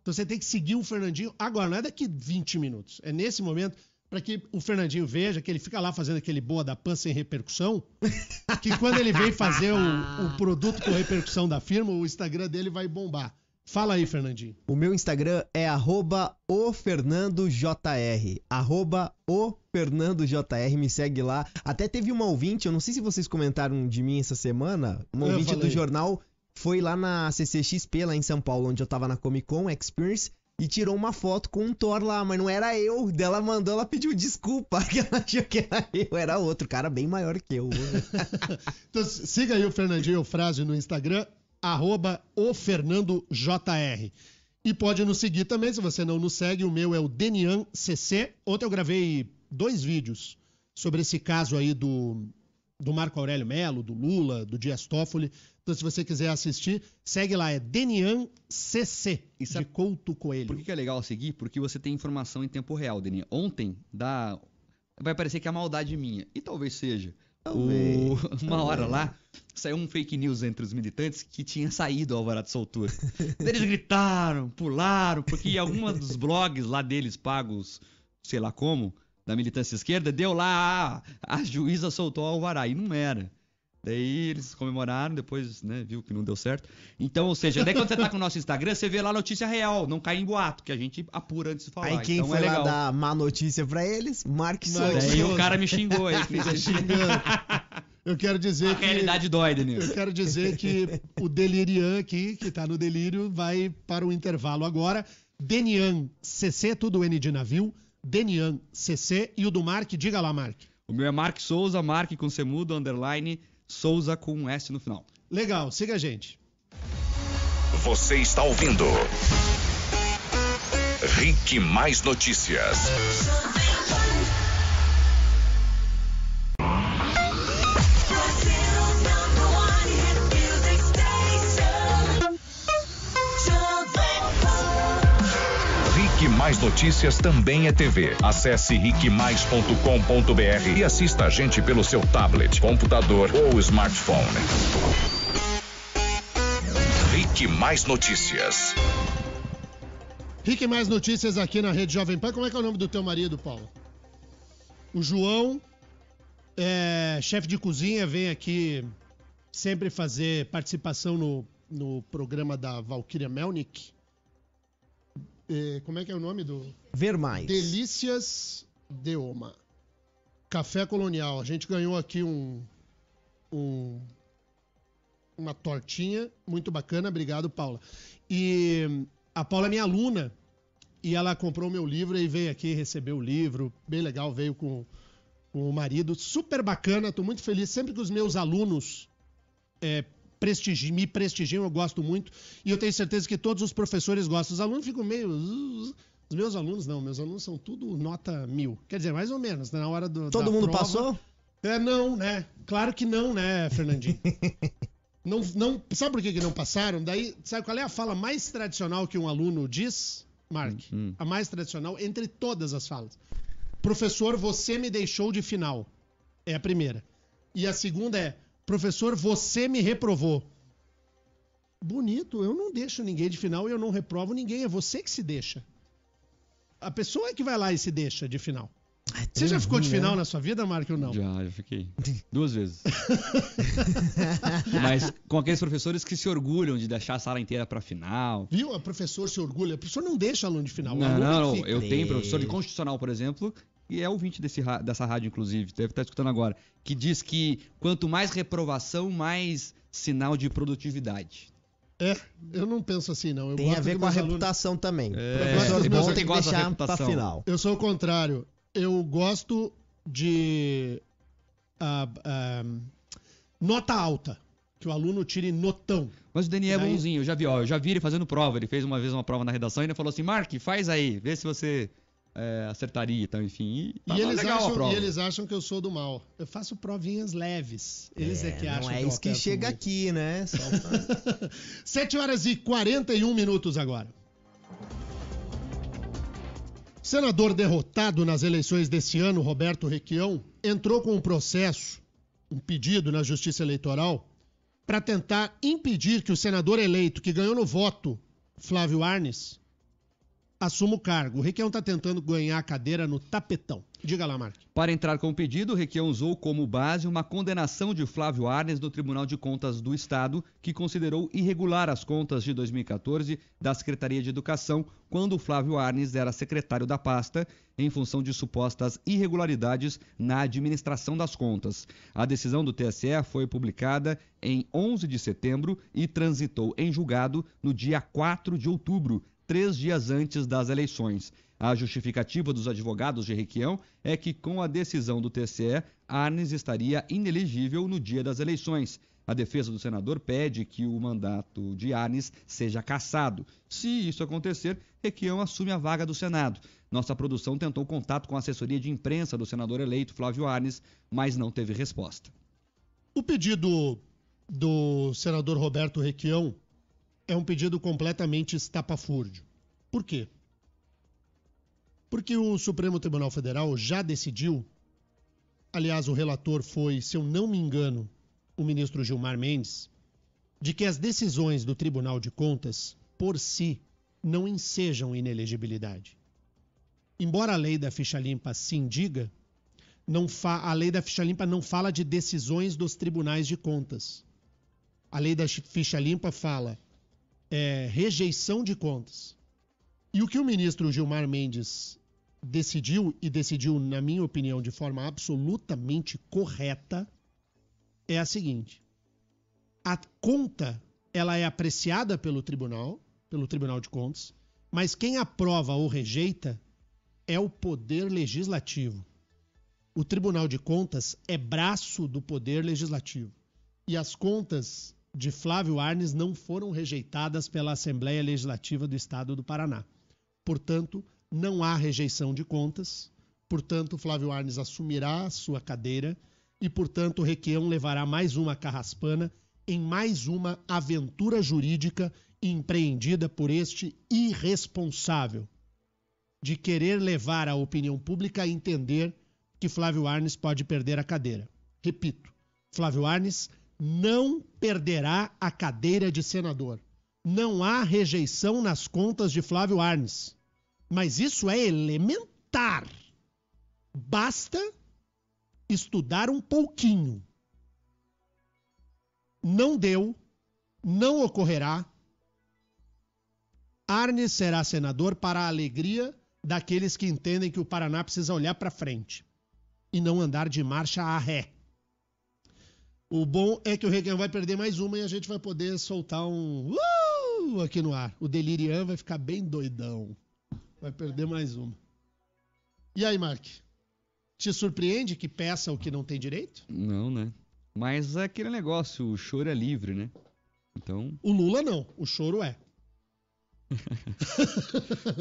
Então você tem que seguir o Fernandinho agora, não é daqui 20 minutos. É nesse momento, para que o Fernandinho veja que ele fica lá fazendo aquele boa da Pan sem repercussão, que quando ele vem fazer o produto com repercussão da firma, o Instagram dele vai bombar. Fala aí, Fernandinho. O meu Instagram é @ofernandojr. @ofernandojr, me segue lá. Até teve uma ouvinte, eu não sei se vocês comentaram de mim essa semana, uma ouvinte do jornal foi lá na CCXP, lá em São Paulo, onde eu tava na Comic Con Experience, e tirou uma foto com um Thor lá, mas não era eu. Ela pediu desculpa, que ela achou que era eu, era outro cara bem maior que eu. Então siga aí o Fernandinho Eufrásio no Instagram, @ofernandojr. E pode nos seguir também, se você não nos segue, o meu é o Denian CC. Ontem eu gravei 2 vídeos sobre esse caso aí do Marco Aurélio Melo, do Lula, do Dias Toffoli. Então, se você quiser assistir, segue lá, é Denian CC, de Couto Coelho. Por que é legal seguir? Porque você tem informação em tempo real, Denian. Ontem, vai parecer que é maldade minha, e talvez seja. Uma hora lá, saiu um fake news entre os militantes que tinha saído o alvará de soltura. Eles gritaram, pularam, porque alguns dos blogs lá deles, pagos, sei lá como, da militância esquerda, deu lá, a juíza soltou o alvará, e não era. Daí eles comemoraram, depois, né, viu que não deu certo. Então, ou seja, daí quando você tá com o nosso Instagram, você vê lá a notícia real, não cai em boato, que a gente apura antes de falar. Aí quem então, foi é lá legal. dar má notícia pra eles? Mark Souza. Daí o cara me xingou aí. Eu quero dizer a realidade dói, Daniel. Eu quero dizer que o Delirian aqui, que tá no delírio, vai para o intervalo agora. Denian CC, tudo N de navio. Denian CC. E o do Mark, diga lá, Mark. O meu é Mark Souza, Mark com semudo, underline, Souza com um S no final. Legal, siga a gente. Você está ouvindo RIC Mais Notícias. RIC Mais Notícias também é TV. Acesse ricmais.com.br e assista a gente pelo seu tablet, computador ou smartphone. RIC Mais Notícias. Rick, mais notícias aqui na Rede Jovem Pan. Como é que é o nome do teu marido, Paulo? O João, chefe de cozinha, vem aqui sempre fazer participação no programa da Valkyria Melnick. Como é que é o nome do... Vermais. Delícias de Oma. Café Colonial. A gente ganhou aqui uma tortinha muito bacana. Obrigado, Paula. E a Paula é minha aluna e ela comprou meu livro e veio aqui receber o livro. Bem legal, veio com o marido. Super bacana, tô muito feliz. Sempre que os meus alunos me prestigiam, eu gosto muito. E eu tenho certeza que todos os professores gostam. Os alunos ficam meio... Os meus alunos não, meus alunos são tudo nota 1000. Quer dizer, mais ou menos, na hora Todo mundo prova, passou? Não, né? Claro que não, né, Fernandinho? Não, sabe por que não passaram? Daí, sabe qual é a fala mais tradicional que um aluno diz, Mark? A mais tradicional entre todas as falas. Professor, você me deixou de final. É a primeira. E a segunda é, professor, você me reprovou. Bonito, eu não deixo ninguém de final e eu não reprovo ninguém, é você que se deixa. A pessoa é que vai lá e se deixa de final. Você já ficou de final na sua vida, Marco, ou não? Já fiquei. 2 vezes. Mas com aqueles professores que se orgulham de deixar a sala inteira pra final. Viu? O professor se orgulha. O professor não deixa aluno de final. Não. Eu tenho professor de Constitucional, por exemplo, e é ouvinte dessa rádio, inclusive, deve estar escutando agora, que diz que quanto mais reprovação, mais sinal de produtividade. Eu não penso assim, não. Tem a ver com a reputação também. Professor bom tem que deixar pra final. Eu sou o contrário. Eu gosto de nota alta. Que o aluno tire notão. Mas o Daniel é bonzinho, eu já vi ele fazendo prova. Ele fez uma vez uma prova na redação e ele falou assim, Mark, faz aí, vê se você acertaria, então, enfim. E eles acham que eu sou do mal. Eu faço provinhas leves. Eles que acham não é isso que chega muito. Aqui, né? 7h41 agora. Senador derrotado nas eleições desse ano, Roberto Requião, entrou com um pedido na Justiça Eleitoral para tentar impedir que o senador eleito que ganhou no voto, Flávio Arnes, assuma o cargo. O Requião está tentando ganhar a cadeira no tapetão. Diga lá, Mark. Para entrar com o pedido, o Requião usou como base uma condenação de Flávio Arnes no Tribunal de Contas do Estado, que considerou irregular as contas de 2014 da Secretaria de Educação, quando Flávio Arnes era secretário da pasta, em função de supostas irregularidades na administração das contas. A decisão do TSE foi publicada em 11 de setembro e transitou em julgado no dia 4 de outubro, 3 dias antes das eleições. A justificativa dos advogados de Requião é que, com a decisão do TSE, Arnes estaria inelegível no dia das eleições. A defesa do senador pede que o mandato de Arnes seja cassado. Se isso acontecer, Requião assume a vaga do Senado. Nossa produção tentou contato com a assessoria de imprensa do senador eleito Flávio Arnes, mas não teve resposta. O pedido do senador Roberto Requião é um pedido completamente estapafúrdio. Por quê? Porque o Supremo Tribunal Federal já decidiu, aliás, o relator foi, se eu não me engano, o ministro Gilmar Mendes, de que as decisões do Tribunal de Contas, por si, não ensejam inelegibilidade. Embora a lei da ficha limpa sim diga, a lei da ficha limpa não fala de decisões dos tribunais de contas. A lei da ficha limpa fala rejeição de contas. E o que o ministro Gilmar Mendes decidiu, e decidiu, na minha opinião, de forma absolutamente correta, é a seguinte: a conta ela é apreciada pelo Tribunal de Contas, mas quem aprova ou rejeita é o Poder Legislativo. O Tribunal de Contas é braço do Poder Legislativo. E as contas de Flávio Arnes não foram rejeitadas pela Assembleia Legislativa do Estado do Paraná. Portanto, não há rejeição de contas, portanto, Flávio Arnes assumirá a sua cadeira e, portanto, Requião levará mais uma carraspana em mais uma aventura jurídica empreendida por este irresponsável de querer levar a opinião pública a entender que Flávio Arnes pode perder a cadeira. Repito, Flávio Arnes não perderá a cadeira de senador. Não há rejeição nas contas de Flávio Arnes. Mas isso é elementar. Basta estudar um pouquinho. Não deu, não ocorrerá. Arnes será senador para a alegria daqueles que entendem que o Paraná precisa olhar para frente e não andar de marcha a ré. O bom é que o Requião vai perder mais uma e a gente vai poder soltar um aqui no ar. O Delirian vai ficar bem doidão. Vai perder mais uma. E aí, Mark? Te surpreende que peça o que não tem direito? Não, né? Mas é aquele negócio, o choro é livre, né? Então... O Lula não, o choro é.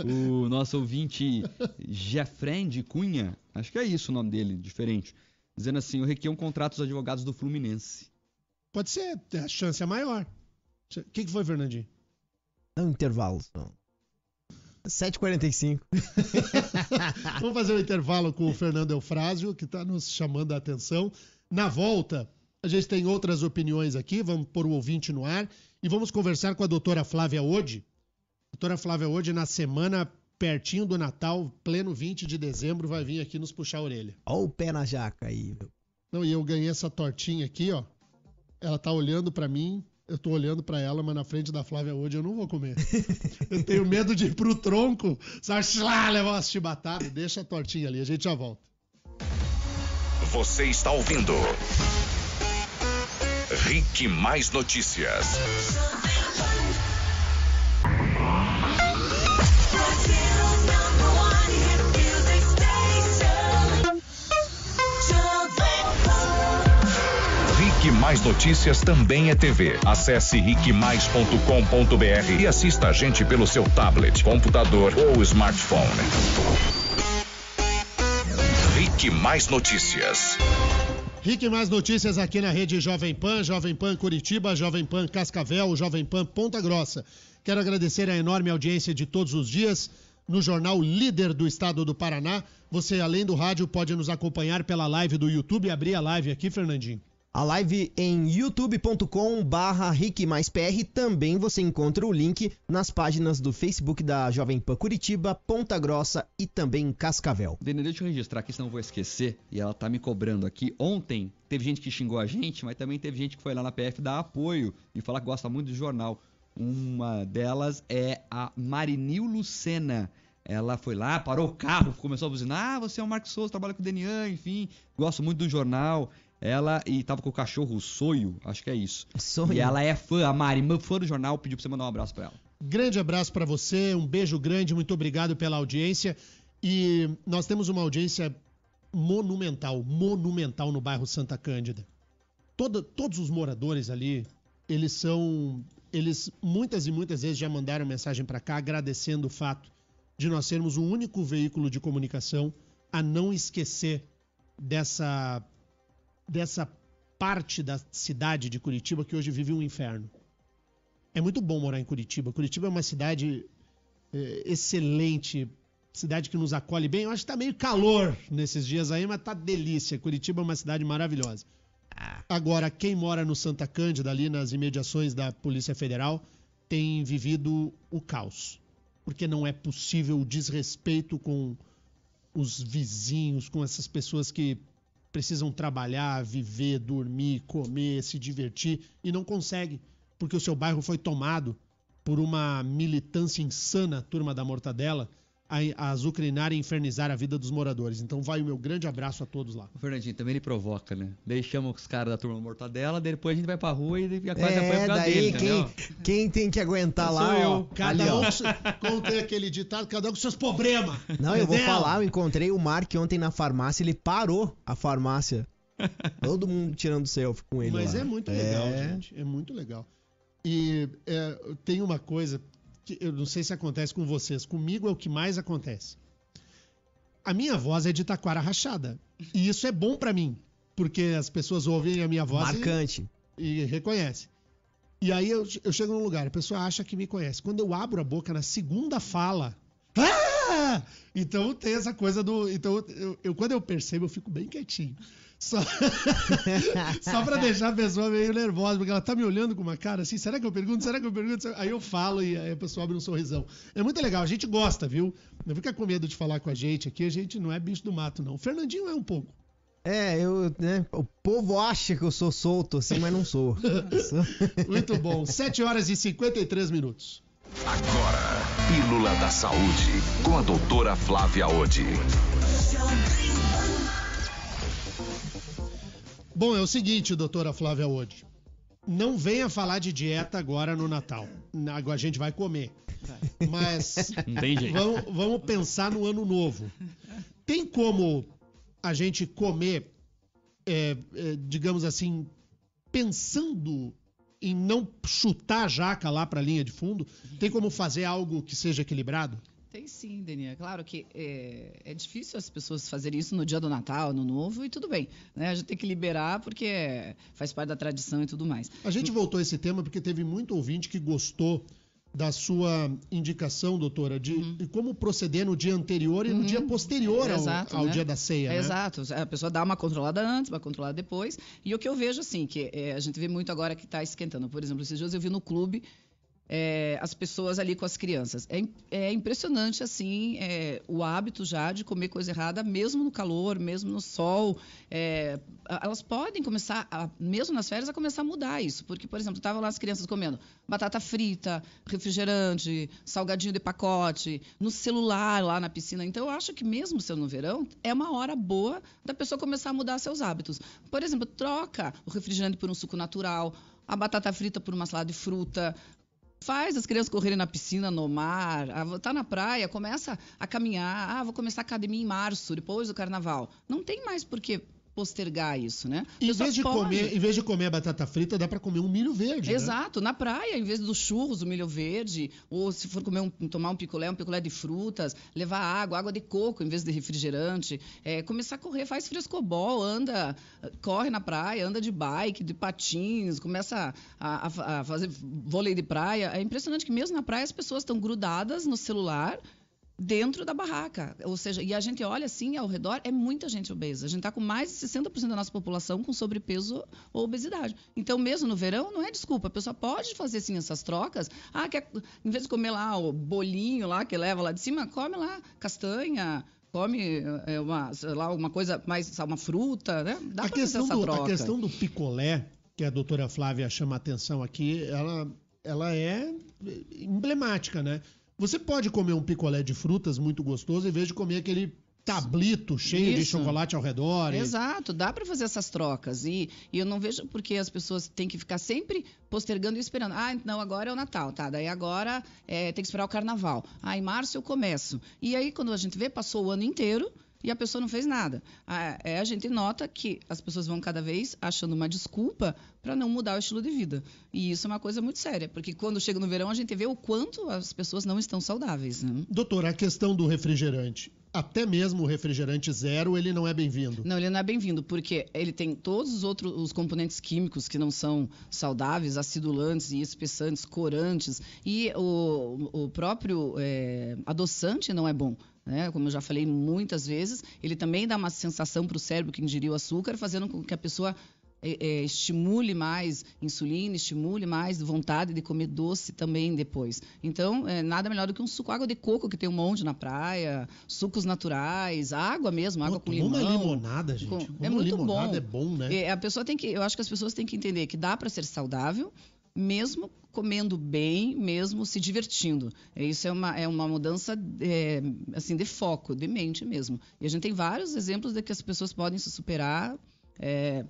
O nosso ouvinte Jefrend Cunha, acho que é isso o nome dele, diferente, dizendo assim, o Requião contrata os advogados do Fluminense. Pode ser, a chance é maior. O que foi, Fernandinho? É um intervalo. 7h45. Vamos fazer um intervalo com o Fernando Eufrásio, que está nos chamando a atenção. Na volta, a gente tem outras opiniões aqui, vamos pôr o ouvinte no ar e vamos conversar com a doutora Flávia Oddi. Doutora Flávia Oddi, na semana pertinho do Natal, pleno 20 de dezembro, vai vir aqui nos puxar a orelha. Olha o pé na jaca aí, meu. Não, e eu ganhei essa tortinha aqui, ó. Ela tá olhando pra mim, eu tô olhando pra ela, mas na frente da Flávia Oddi eu não vou comer. Eu tenho medo de ir pro tronco, sabe, levar umas chibatadas. Deixa a tortinha ali, a gente já volta. Você está ouvindo Rick Mais Notícias. Rick Mais Notícias também é TV. Acesse rickmais.com.br e assista a gente pelo seu tablet, computador ou smartphone. Rick Mais Notícias. Rick Mais Notícias aqui na rede Jovem Pan Curitiba, Jovem Pan Cascavel, Jovem Pan Ponta Grossa. Quero agradecer a enorme audiência de todos os dias no jornal líder do estado do Paraná. Você, além do rádio, pode nos acompanhar pela live do YouTube. Abri a live aqui, Fernandinho. A live em youtube.com/RickMaisPR. Também você encontra o link nas páginas do Facebook da Jovem Pan Curitiba, Ponta Grossa e também Cascavel. Deni, deixa eu registrar aqui, senão eu vou esquecer. E ela tá me cobrando aqui. Ontem teve gente que xingou a gente, mas também teve gente que foi lá na PF dar apoio e falar que gosta muito do jornal. Uma delas é a Marinil Lucena. Ela foi lá, parou o carro, começou a buzinar. Você é o Marcos Souza, trabalha com o Denian, enfim. Gosto muito do jornal. Ela e tava com o cachorro, o Sonho, acho que é isso. Sonho. E ela é fã, a Mari, fã do jornal, pediu pra você mandar um abraço pra ela. Grande abraço pra você, um beijo grande, muito obrigado pela audiência. E nós temos uma audiência monumental no bairro Santa Cândida. Todos os moradores ali, eles muitas e muitas vezes já mandaram mensagem pra cá agradecendo o fato de nós sermos o único veículo de comunicação a não esquecer dessa parte da cidade de Curitiba que hoje vive um inferno. É muito bom morar em Curitiba. Curitiba é uma cidade excelente, cidade que nos acolhe bem. Eu acho que tá meio calor nesses dias aí, mas tá delícia. Curitiba é uma cidade maravilhosa. Agora, quem mora no Santa Cândida, ali nas imediações da Polícia Federal, tem vivido o caos. Porque não é possível o desrespeito com os vizinhos, com essas pessoas que precisam trabalhar, viver, dormir, comer, se divertir e não conseguem, porque o seu bairro foi tomado por uma militância insana, turma da Mortadela, a azucrinar e infernizar a vida dos moradores. Então vai o meu grande abraço a todos lá. O Fernandinho, também ele provoca, né? Daí chama os caras da turma da Mortadela, depois a gente vai pra rua e quase apanha por causa dele, entendeu? Quem tem que aguentar lá, ó. Cada um, como tem aquele ditado, cada um com seus problemas. Não, eu vou falar, eu encontrei o Mark ontem na farmácia, ele parou a farmácia. Todo mundo tirando selfie com ele. Mas lá. É muito legal, gente. É muito legal. E tem uma coisa que eu não sei se acontece com vocês. Comigo é o que mais acontece. A minha voz é de taquara rachada. E isso é bom pra mim. Porque as pessoas ouvem a minha voz marcante e reconhecem. E aí eu chego num lugar, a pessoa acha que me conhece. Quando eu abro a boca na segunda fala... Então tem essa coisa do... Então, quando eu percebo, eu fico bem quietinho. Só pra deixar a pessoa meio nervosa, porque ela tá me olhando com uma cara assim, será que eu pergunto? Aí eu falo e aí a pessoa abre um sorrisão. É muito legal, a gente gosta, viu? Não fica com medo de falar com a gente aqui, a gente não é bicho do mato, não. O Fernandinho é um pouco. O povo acha que eu sou solto assim, mas não sou. Muito bom, 7h53. Agora, Pílula da Saúde, com a doutora Flávia Oddi. Bom, é o seguinte, doutora Flávia Oddi. Não venha falar de dieta agora no Natal. Agora a gente vai comer. Mas vamos pensar no ano novo. Tem como a gente comer, digamos assim, pensando em não chutar a jaca lá para a linha de fundo? Tem como fazer algo que seja equilibrado? Tem sim, Daniel. Claro que é difícil as pessoas fazerem isso no dia do Natal, no Novo, e tudo bem, né? A gente tem que liberar porque faz parte da tradição e tudo mais. A gente voltou a esse tema porque teve muito ouvinte que gostou da sua indicação, doutora, de como proceder no dia anterior e no dia posterior ao dia da ceia, né? Exato. A pessoa dá uma controlada antes, uma controlada depois. E o que eu vejo, assim, que a gente vê muito agora que está esquentando. Por exemplo, esses dias eu vi no clube as pessoas ali com as crianças. É impressionante, assim, o hábito já de comer coisa errada, mesmo no calor, mesmo no sol. Elas podem começar, mesmo nas férias, a começar a mudar isso. Porque, por exemplo, estavam lá as crianças comendo batata frita, refrigerante, salgadinho de pacote, no celular, lá na piscina. Então, eu acho que mesmo sendo no verão, é uma hora boa da pessoa começar a mudar seus hábitos. Por exemplo, troca o refrigerante por um suco natural, a batata frita por uma salada de fruta. Faz as crianças correrem na piscina, no mar, tá na praia, começa a caminhar. Vou começar a academia em março, depois do carnaval. Não tem mais por que postergar isso, né? Em vez de comer a batata frita, dá para comer um milho verde. Exato, né? Na praia, em vez dos churros, o milho verde, ou se for tomar um picolé de frutas, levar água de coco em vez de refrigerante, começar a correr, faz frescobol, corre na praia, anda de bike, de patins, começa a fazer vôlei de praia. É impressionante que mesmo na praia as pessoas estão grudadas no celular, dentro da barraca, ou seja, e a gente olha assim ao redor, é muita gente obesa. A gente está com mais de 60% da nossa população com sobrepeso ou obesidade. Então, mesmo no verão, não é desculpa. A pessoa pode fazer sim essas trocas. Em vez de comer lá o bolinho lá que leva lá de cima, come lá castanha, come uma coisa mais, uma fruta, né? Dá para fazer essa troca. A questão do picolé, que a doutora Flávia chama a atenção aqui, ela é emblemática, né? Você pode comer um picolé de frutas muito gostoso em vez de comer aquele tablito cheio de chocolate ao redor. Exato, dá para fazer essas trocas. E eu não vejo por que as pessoas têm que ficar sempre postergando e esperando. Não, agora é o Natal, tá? Daí agora tem que esperar o Carnaval. Em março eu começo. E aí, quando a gente vê, passou o ano inteiro e a pessoa não fez nada. A gente nota que as pessoas vão cada vez achando uma desculpa para não mudar o estilo de vida. E isso é uma coisa muito séria, porque quando chega no verão a gente vê o quanto as pessoas não estão saudáveis, né? Doutora, a questão do refrigerante, até mesmo o refrigerante zero, ele não é bem-vindo? Não, ele não é bem-vindo, porque ele tem todos os componentes químicos que não são saudáveis, acidulantes e espessantes, corantes, e o próprio adoçante não é bom. Como eu já falei muitas vezes, ele também dá uma sensação para o cérebro que ingeriu açúcar, fazendo com que a pessoa estimule mais insulina, estimule mais vontade de comer doce também depois. Então, nada melhor do que um suco, água de coco, que tem um monte na praia, sucos naturais, água mesmo, água com limão. Uma limonada, gente. É muito limonada é bom, né? Eu acho que as pessoas têm que entender que dá para ser saudável, mesmo comendo bem, mesmo se divertindo. Isso é uma mudança assim, de foco, de mente mesmo. E a gente tem vários exemplos de que as pessoas podem se superar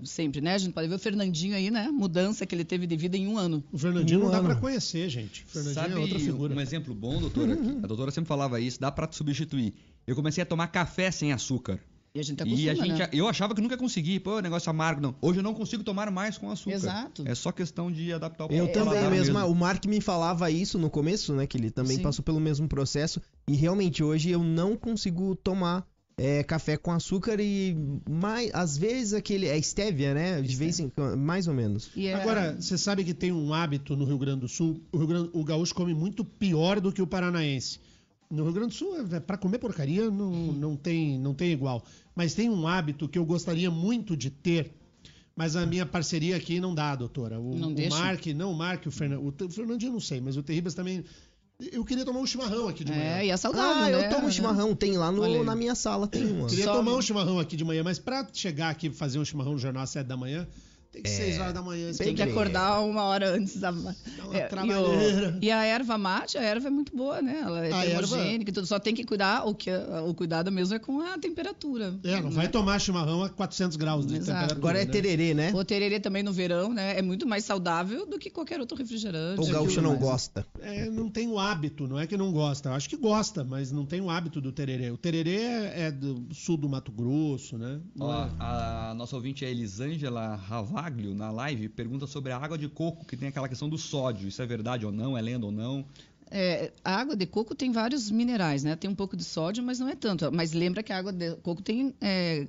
sempre, né? A gente pode ver o Fernandinho aí, né? Mudança que ele teve de vida em um ano. O Fernandinho não dá para conhecer, gente. O Fernandinho é outra figura. Um exemplo bom, doutora, a doutora sempre falava isso, dá para substituir. Eu comecei a tomar café sem açúcar. E a gente acostuma, né? Eu achava que nunca consegui, negócio amargo, não. Hoje eu não consigo tomar mais com açúcar. Exato. É só questão de adaptar o Eu também mesmo. O Mark me falava isso no começo, né? Que ele também passou pelo mesmo processo. E realmente hoje eu não consigo tomar café com açúcar e às vezes aquele stevia, né? De vez em quando, mais ou menos. Agora, você sabe que tem um hábito no Rio Grande do Sul, o gaúcho come muito pior do que o paranaense. No Rio Grande do Sul, para comer porcaria, não tem igual. Mas tem um hábito que eu gostaria muito de ter, mas a minha parceria aqui não dá, doutora. O Mark, o Fernandinho não sei, mas o Terribas também... Eu queria tomar um chimarrão aqui de manhã. E é saudável, eu tomo chimarrão, tem lá na minha sala, tem uma. Queria tomar um chimarrão aqui de manhã, mas pra chegar aqui e fazer um chimarrão no jornal às 7 da manhã, tem que 6 horas da manhã. Tem que acordar 1 hora antes da... E a erva mate, a erva é muito boa, né? Ela é termogênica e tudo. Só tem que cuidar, o cuidado mesmo é com a temperatura. Não vai tomar chimarrão a 400 graus de temperatura. Agora é tererê, né? O tererê também no verão, né? É muito mais saudável do que qualquer outro refrigerante. O gaúcho não gosta. Não tem o hábito, não é que não gosta. Eu acho que gosta, mas não tem o hábito do tererê. O tererê é do sul do Mato Grosso, né? A nossa ouvinte é Elisângela Ravaglio, na live, pergunta sobre a água de coco, que tem aquela questão do sódio. Isso é verdade ou não? É lenda ou não? A água de coco tem vários minerais, né? Tem um pouco de sódio, mas não é tanto. Mas lembra que a água de coco tem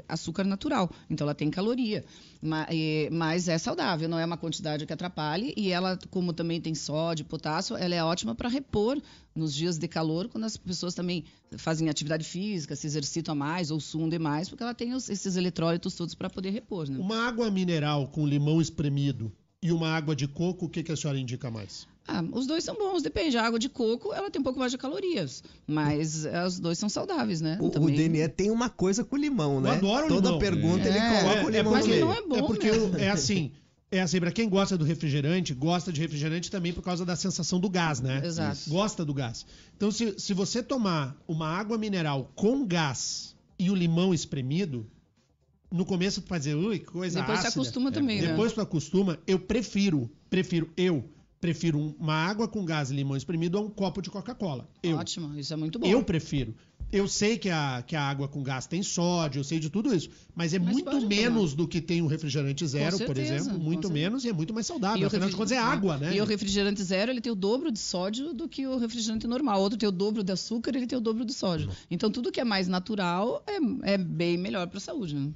açúcar natural, então ela tem caloria. Mas é saudável, não é uma quantidade que atrapalhe. E ela, como também tem sódio, potássio, ela é ótima para repor nos dias de calor, quando as pessoas também fazem atividade física, se exercitam a mais ou suam demais, porque ela tem esses eletrólitos todos para poder repor, né? Uma água mineral com limão espremido e uma água de coco, o que a senhora indica mais? Os dois são bons, depende. A água de coco, ela tem um pouco mais de calorias, mas os dois são saudáveis, né? O Denier tem uma coisa com limão, né? Eu adoro o Toda limão. pergunta ele coloca o limão mas no meio. não é bom, porque né? é assim, pra quem gosta do refrigerante, gosta de refrigerante também por causa da sensação do gás, né? Exato. Gosta do gás. Então, se você tomar uma água mineral com gás e o limão espremido, no começo tu vai dizer, ui, que coisa Depois ácida. tu acostuma também, né? Depois tu acostuma, eu prefiro uma água com gás e limão espremido a um copo de Coca-Cola. Ótimo, isso é muito bom. Eu prefiro. Eu sei que a água com gás tem sódio, eu sei de tudo isso, mas muito menos do que tem o refrigerante zero, por exemplo, muito menos e é muito mais saudável. Afinal de contas é água, né? E o refrigerante zero, ele tem o dobro de sódio do que o refrigerante normal. Outro tem o dobro de açúcar, ele tem o dobro de sódio. Então tudo que é mais natural é bem melhor para a saúde, né?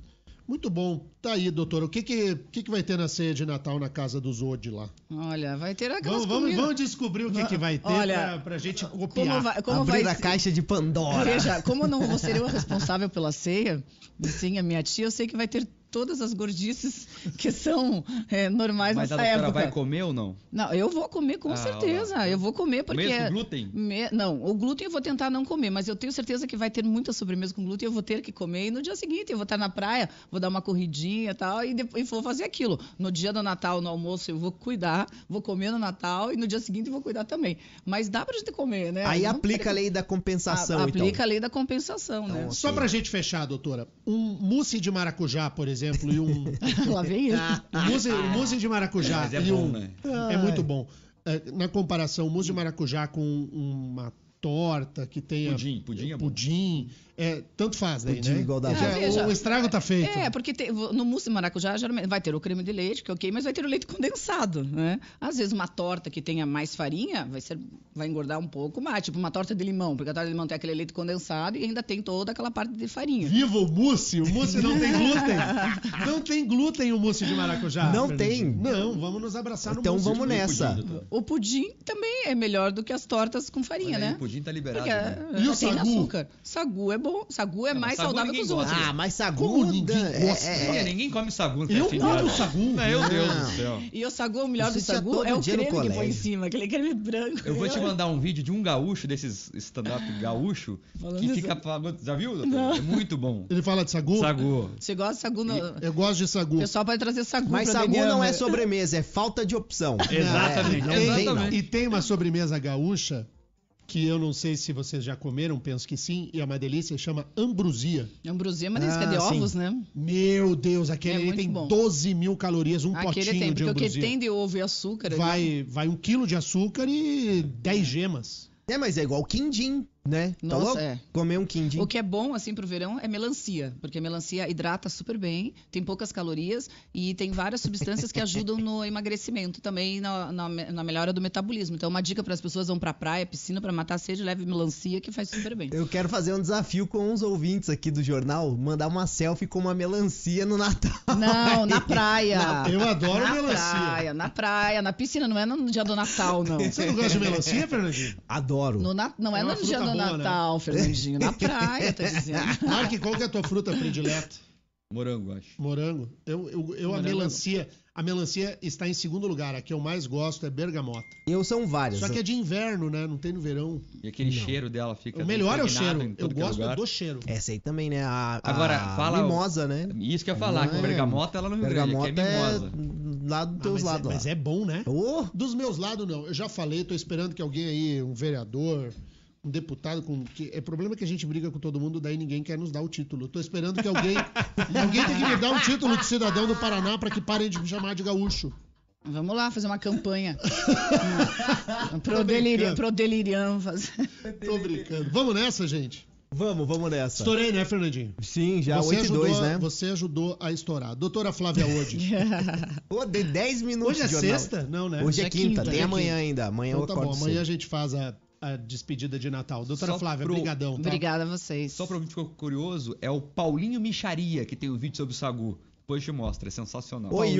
Muito bom. Tá aí, doutora. O que vai ter na ceia de Natal na casa do Zod lá? Olha, vai ter aquelas vamos descobrir o que vai ter pra gente copiar. Abrir a caixa de Pandora. Veja, como eu não vou ser eu a responsável pela ceia, sim, a minha tia, eu sei que vai ter todas as gordices que são normais Mas nessa a doutora época. vai comer ou não? Não, eu vou comer com certeza. Eu vou comer porque... Mesmo glúten? Não, o glúten eu vou tentar não comer, mas eu tenho certeza que vai ter muita sobremesa com glúten e eu vou ter que comer. E no dia seguinte eu vou estar na praia, vou dar uma corridinha e tal, e vou fazer aquilo. No dia do Natal, no almoço, eu vou cuidar, vou comer no Natal e no dia seguinte eu vou cuidar também. Mas dá pra gente comer, né? Aí aplica a lei da compensação, Aplica a lei da compensação, né? Só pra gente fechar, doutora, um mousse de maracujá, por exemplo, e um... Lá vem ele. O mousse de maracujá Mas é bom, né? É muito bom. Na comparação, o mousse de maracujá com uma torta que tenha... Pudim é bom. Pudim, tanto faz daí, Pudim né? igual da O estrago tá feito. Porque no mousse de maracujá geralmente vai ter o creme de leite, que é ok, mas vai ter o leite condensado, né? Às vezes uma torta que tenha mais farinha vai engordar um pouco mais, tipo uma torta de limão, porque a torta de limão tem aquele leite condensado e ainda tem toda aquela parte de farinha. Viva o mousse! O mousse não tem glúten! Não tem glúten o mousse de maracujá. Não tem. Não, vamos nos abraçar no então mousse. Então vamos nessa. O pudim também é melhor do que as tortas com farinha, né? O pudim tá liberado. E o tem sagu? Açúcar. Sagu é bom. Sagu é mais saudável que os outros. Mas sagu ninguém gosta. Ninguém come sagu. Eu como sagu. Meu Deus do céu. E o sagu, o melhor do sagu é o creme que põe em cima, aquele creme branco. Eu vou te mandar um vídeo de um gaúcho, desses stand-up gaúcho, que fica falando... Já viu, doutor? Não. É muito bom. Ele fala de sagu? Sagu. Você gosta de sagu? Eu gosto de sagu. O pessoal pode trazer sagu Mas pra sagu Denier, não é sobremesa, é falta de opção. Exatamente. E tem uma sobremesa gaúcha que eu não sei se vocês já comeram, penso que sim, e é uma delícia, chama ambrosia. Ambrosia é uma delícia, de ovos, né? Meu Deus, aquele ali tem 12 mil calorias, potinho de ambrosia. Porque o que tem de ovo e açúcar... Vai 1 quilo de açúcar e 10 gemas. Mas é igual quindim, né? Nossa, Comer um quindim. O que é bom, assim, pro verão é melancia, porque a melancia hidrata super bem, tem poucas calorias e tem várias substâncias que ajudam no emagrecimento também, na melhora do metabolismo. Então, uma dica para as pessoas: vão pra praia, piscina, para matar a sede, leve melancia, que faz super bem. Eu quero fazer um desafio com os ouvintes aqui do jornal, mandar uma selfie com uma melancia no Natal. Não, na praia. Eu adoro melancia. Na praia, na piscina, não é no dia do Natal, não. Você não gosta de melancia, Fernandinho? Adoro. Não é no dia do boa, Natal, né? Fernandinho, na praia, tá dizendo. Mark, qual que é a tua fruta predileta? Morango, acho. Morango. A melancia. A melancia está em segundo lugar. A que eu mais gosto é bergamota. São várias. Só que é de inverno, né? Não tem no verão. E aquele cheiro dela fica... O melhor é o cheiro. Eu é gosto do cheiro. Essa aí também, né? Agora, fala... mimosa, né? Isso que eu ia falar, que bergamota ela não Rio Grande, bergamota é mimosa. Lá dos teus lados. Mas é bom, né? Oh. Dos meus lados, não. Eu já falei, tô esperando que alguém aí, um vereador, um deputado, o problema é que a gente briga com todo mundo, daí ninguém quer nos dar o título. Tô esperando que alguém tem que me dar um título de cidadão do Paraná para que parem de me chamar de gaúcho. Vamos lá fazer uma campanha. Pro delirião fazer. Tô brincando. Vamos nessa, gente? Vamos nessa. Estourei, né, Fernandinho? Sim, já 8-2, né? Você ajudou a estourar. Doutora Flávia Ode. Pô, dei 10 minutos. Hoje é de jornal. sexta? Não, né? Hoje é quinta, tem amanhã ainda. Amanhã então, eu acordo amanhã cedo. a gente faz a despedida de Natal. Doutora Flávia, brigadão. Tá? Obrigada a vocês. Só pra mim ficou curioso, é o Paulinho Micharia que tem um vídeo sobre o Sagu. Depois te mostra, é sensacional. Oi,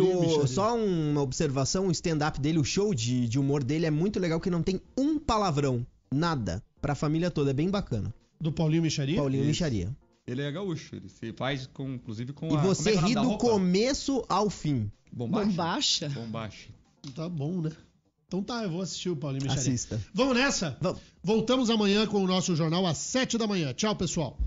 só uma observação, o stand-up dele, o show de humor dele é muito legal, que não tem um palavrão, nada, pra família toda, é bem bacana. Do Paulinho Micharia? Paulinho Micharia. Ele é gaúcho, ele se faz inclusive com e você ri do começo ao fim. Bombacha? Bombacha. Tá bom, né? Então tá, eu vou assistir o Paulinho Micharia. Assista. Vamos nessa? Vamos. Voltamos amanhã com o nosso jornal às 7 da manhã. Tchau, pessoal.